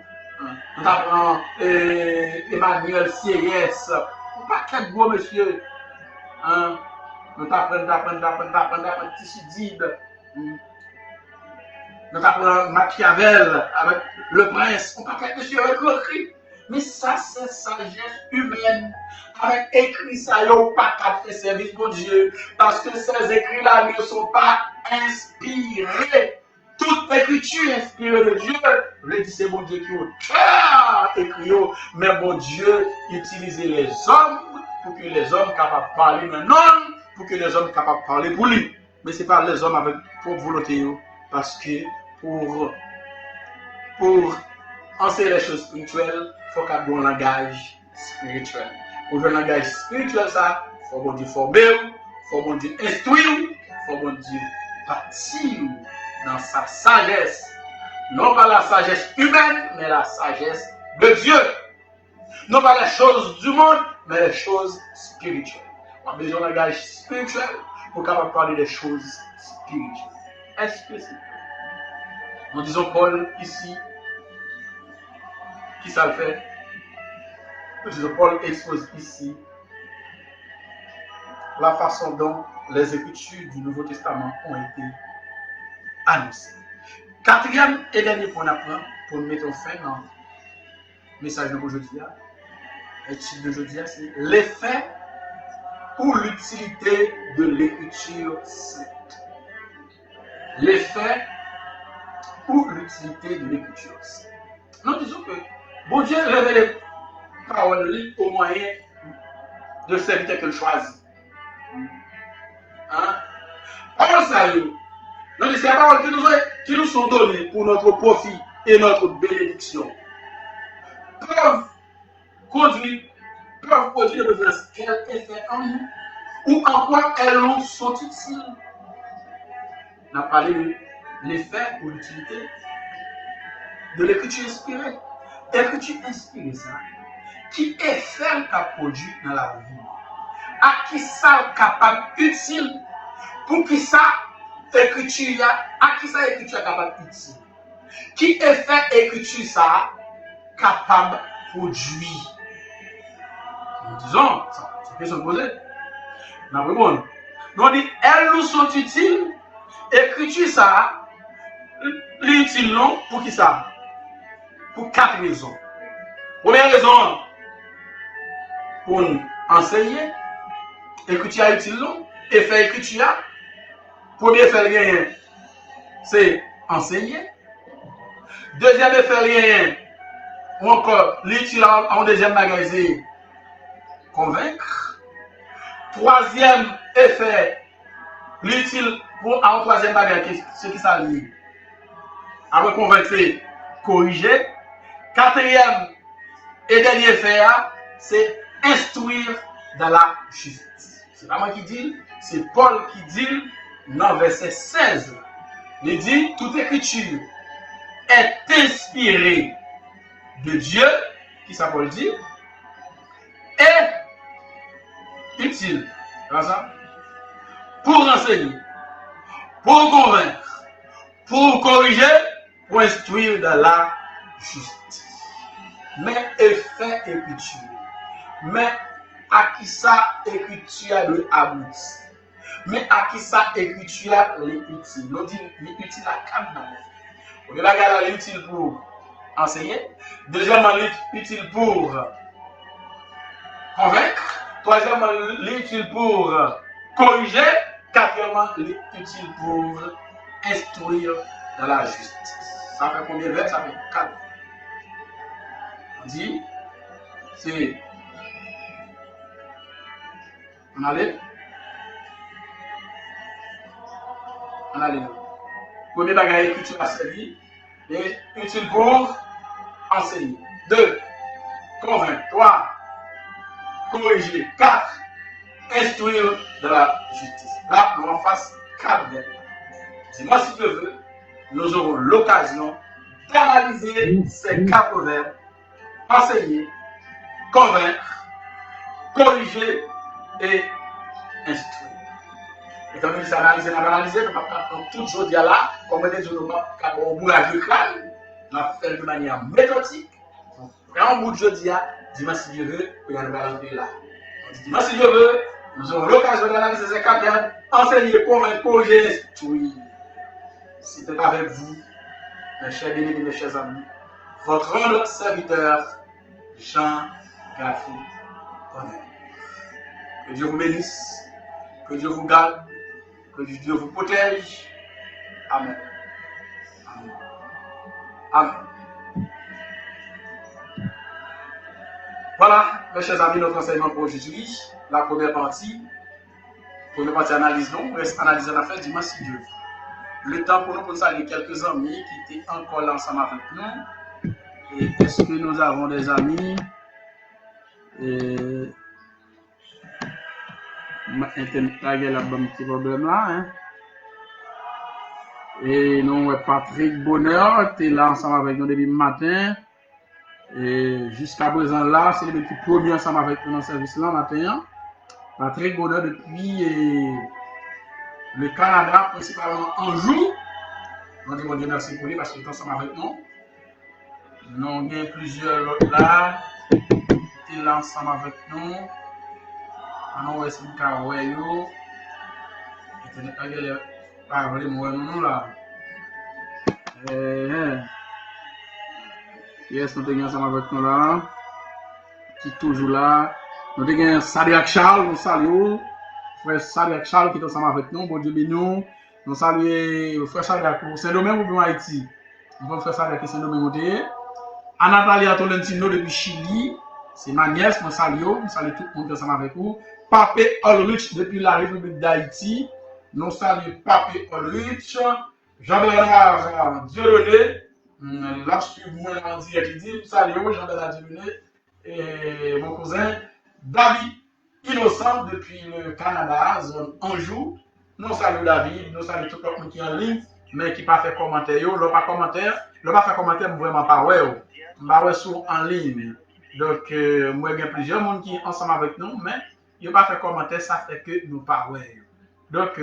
nous tapons Emmanuel Sieyès, un paquet de gros monsieur. Nous tapons Thucydide. Nous apprenons Machiavel avec le prince. On parle de monsieur avec l'écrit. Mais ça, c'est sagesse humaine. Avec écrit, ça, il n'y a pas qu'à faire service pour Dieu. Parce que ces écrits-là ne sont pas inspirés. Toute écriture inspirée de Dieu. Je dis, c'est mon Dieu qui est au cœur écrit. Mais mon Dieu utilise les hommes pour que les hommes capables de parler maintenant, pour que les hommes capables de parler pour lui. Mais ce n'est pas les hommes avec propre volonté. Parce que pour enseigner les choses spirituelles, il faut qu'il y ait un langage spirituel. Pour un langage spirituel, ça, il faut que Dieu former, il faut que Dieu instruire, il faut que Dieu bâtir dans sa sagesse. Non pas la sagesse humaine, mais la sagesse de Dieu. Non pas les choses du monde, mais les choses spirituelles. On a besoin d'un langage spirituel pour capable parler des choses spirituelles. Est-ce que c'est nous disons Paul ici, qui ça le fait? Nous disons Paul expose ici la façon dont les Écritures du Nouveau Testament ont été annoncées. Quatrième et dernier point d'apprendre pour nous mettre fin dans le message d'aujourd'hui. L'étude d'aujourd'hui, c'est l'effet ou l'utilité de l'Écriture sainte. L'effet ou l'utilité de l'Écriture sainte. Nous disons que bon Dieu révèle les paroles au moyen de serviteurs qu'il choisit. Comment ça, nous disons ces paroles qui nous sont données pour notre profit et notre bénédiction. Peuvent produire de présence quel effet en nous ou en quoi elles nous sont utiles. On a parlé de l'effet ou l'utilité de l'écriture inspirée. L'écriture inspirée, ça, qui effet qu'a produit dans la vie, à qui ça est capable utile, pour qui ça écriture, à qui ça écriture est capable utile, qui effet écriture ça capable produire. Nous disons, c'est une question posée. Nous répondons. Nous disons, elles nous sont utiles, écriture ça L'utile non pour qui ça? Pour 4 raisons. Première raison, pour enseigner. Écriture utile non. Effet écriture. Premier effet rien, c'est enseigner. Deuxième effet rien, ou encore l'utile en deuxième magasin, convaincre. Troisième effet, l'utile en troisième magasin, ce qui s'allie. Après convaincre, c'est corriger. Quatrième et dernier effet, c'est instruire dans la justice. C'est pas moi qui dis, c'est Paul qui dit dans verset 16. Il dit, toute écriture est inspirée de Dieu, qui ça Paul dit, et utile, pour enseigner, pour convaincre, pour corriger, pour instruire dans la justice. Mais effet écriture. Mais à qui ça écriture de aboutir? Mais à qui ça écriture les utiles? On dit les utiles à 4 dans on est là, l'utile pour enseigner. Deuxièmement, l'utile pour convaincre. Troisièmement, l'utile pour corriger. Quatrièmement, l'utile pour instruire dans la justice. Ça fait combien de vers? Ça fait 4. On dit, c'est. On allait. Premier bagage écriture à servir et utile pour enseigner. 2. Convaincre. 3. Corriger. 4. Instruire de la justice. Là, nous en face 4 vers. Dis-moi si tu veux, nous aurons l'occasion d'analyser ces 4 verbes. Enseigner, convaincre, corriger et instruire. Et comme nous analysons, nous allons tout jour là, comme on dit, nous avons un boulage de crâne, nous allons faire de manière méthodique. Quand on bout de jeudi, dimanche si Dieu veut, nous allons arriver là. Dimanche si Dieu veut, nous aurons l'occasion d'analyser ces 4 verbes, enseigner, convaincre, corriger, instruire. C'est avec vous, mes chers bien-aimés, mes chers amis, votre humble serviteur, Jean Gaffy. Que Dieu vous bénisse, que Dieu vous garde, que Dieu vous protège. Amen. Amen. Amen. Voilà, mes chers amis, notre enseignement pour aujourd'hui. La première partie analyse, non, reste analyser la fête dimanche si Dieu veut. Le temps pour nous pour saluer quelques amis qui étaient encore là ensemble avec nous. Et est-ce que nous avons des amis? Internet a un petit problème là. Hein? Et nous, Patrick Bonheur, tu es là ensemble avec nous depuis le matin. Et jusqu'à présent là, c'est le petit premier ensemble avec nous dans le service là matin. Patrick Bonheur depuis le Canada, principalement en jour. On dit bon Dieu merci pour lui parce qu'il est ensemble avec nous. Nous avons plusieurs autres là, qui étaient là ensemble avec nous. On va essayer de faire yo. Internet a galère parler moi nous là. Yes, nous sommes ensemble avec nous là. Qui toujours là. Nous avons Salut Charles, nous saluons. Frère Salut Charles qui est ensemble avec nous. Bon Dieu béni nous. Nous saluons frère Salut Saint-Domingue ou bien Haïti. Nous avons frère Salut Saint-Domingue. Anatalia Tolentino depuis Chili. C'est ma nièce, nous saluons. Nous saluons tout le monde ensemble avec vous. Papé Ulrich depuis la République d'Haïti. Nous saluons Papé Ulrich. Jean-Bernard Dieudonné. Là, je suis moi en direct. Il dit, nous saluons Jean-Bernard Dieudonné. Et mon cousin David Innocent depuis le Canada, zone Anjou. Nous saluons David. Nous saluons tout le monde qui est en ligne, mais qui n'a pas fait commentaire. Le pas fait commentaire, vraiment pas. Ouais, je suis en ligne. Donc, moi, il y a plusieurs monde qui sont ensemble avec nous, mais il n'a pas fait commentaire, ça fait que nous parlons. Donc,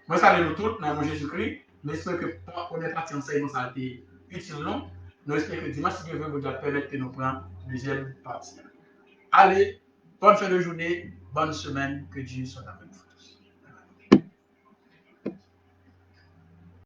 moi, salue nous tous, dans le nom de Jésus-Christ. Mais j'espère que pour la première partie, enseignement, ça a été utile, non? Nous espérons que dimanche, si Dieu veut, vous permettre de nous prendre la deuxième partie. Allez, bonne fin de journée, bonne semaine, que Dieu soit avec vous.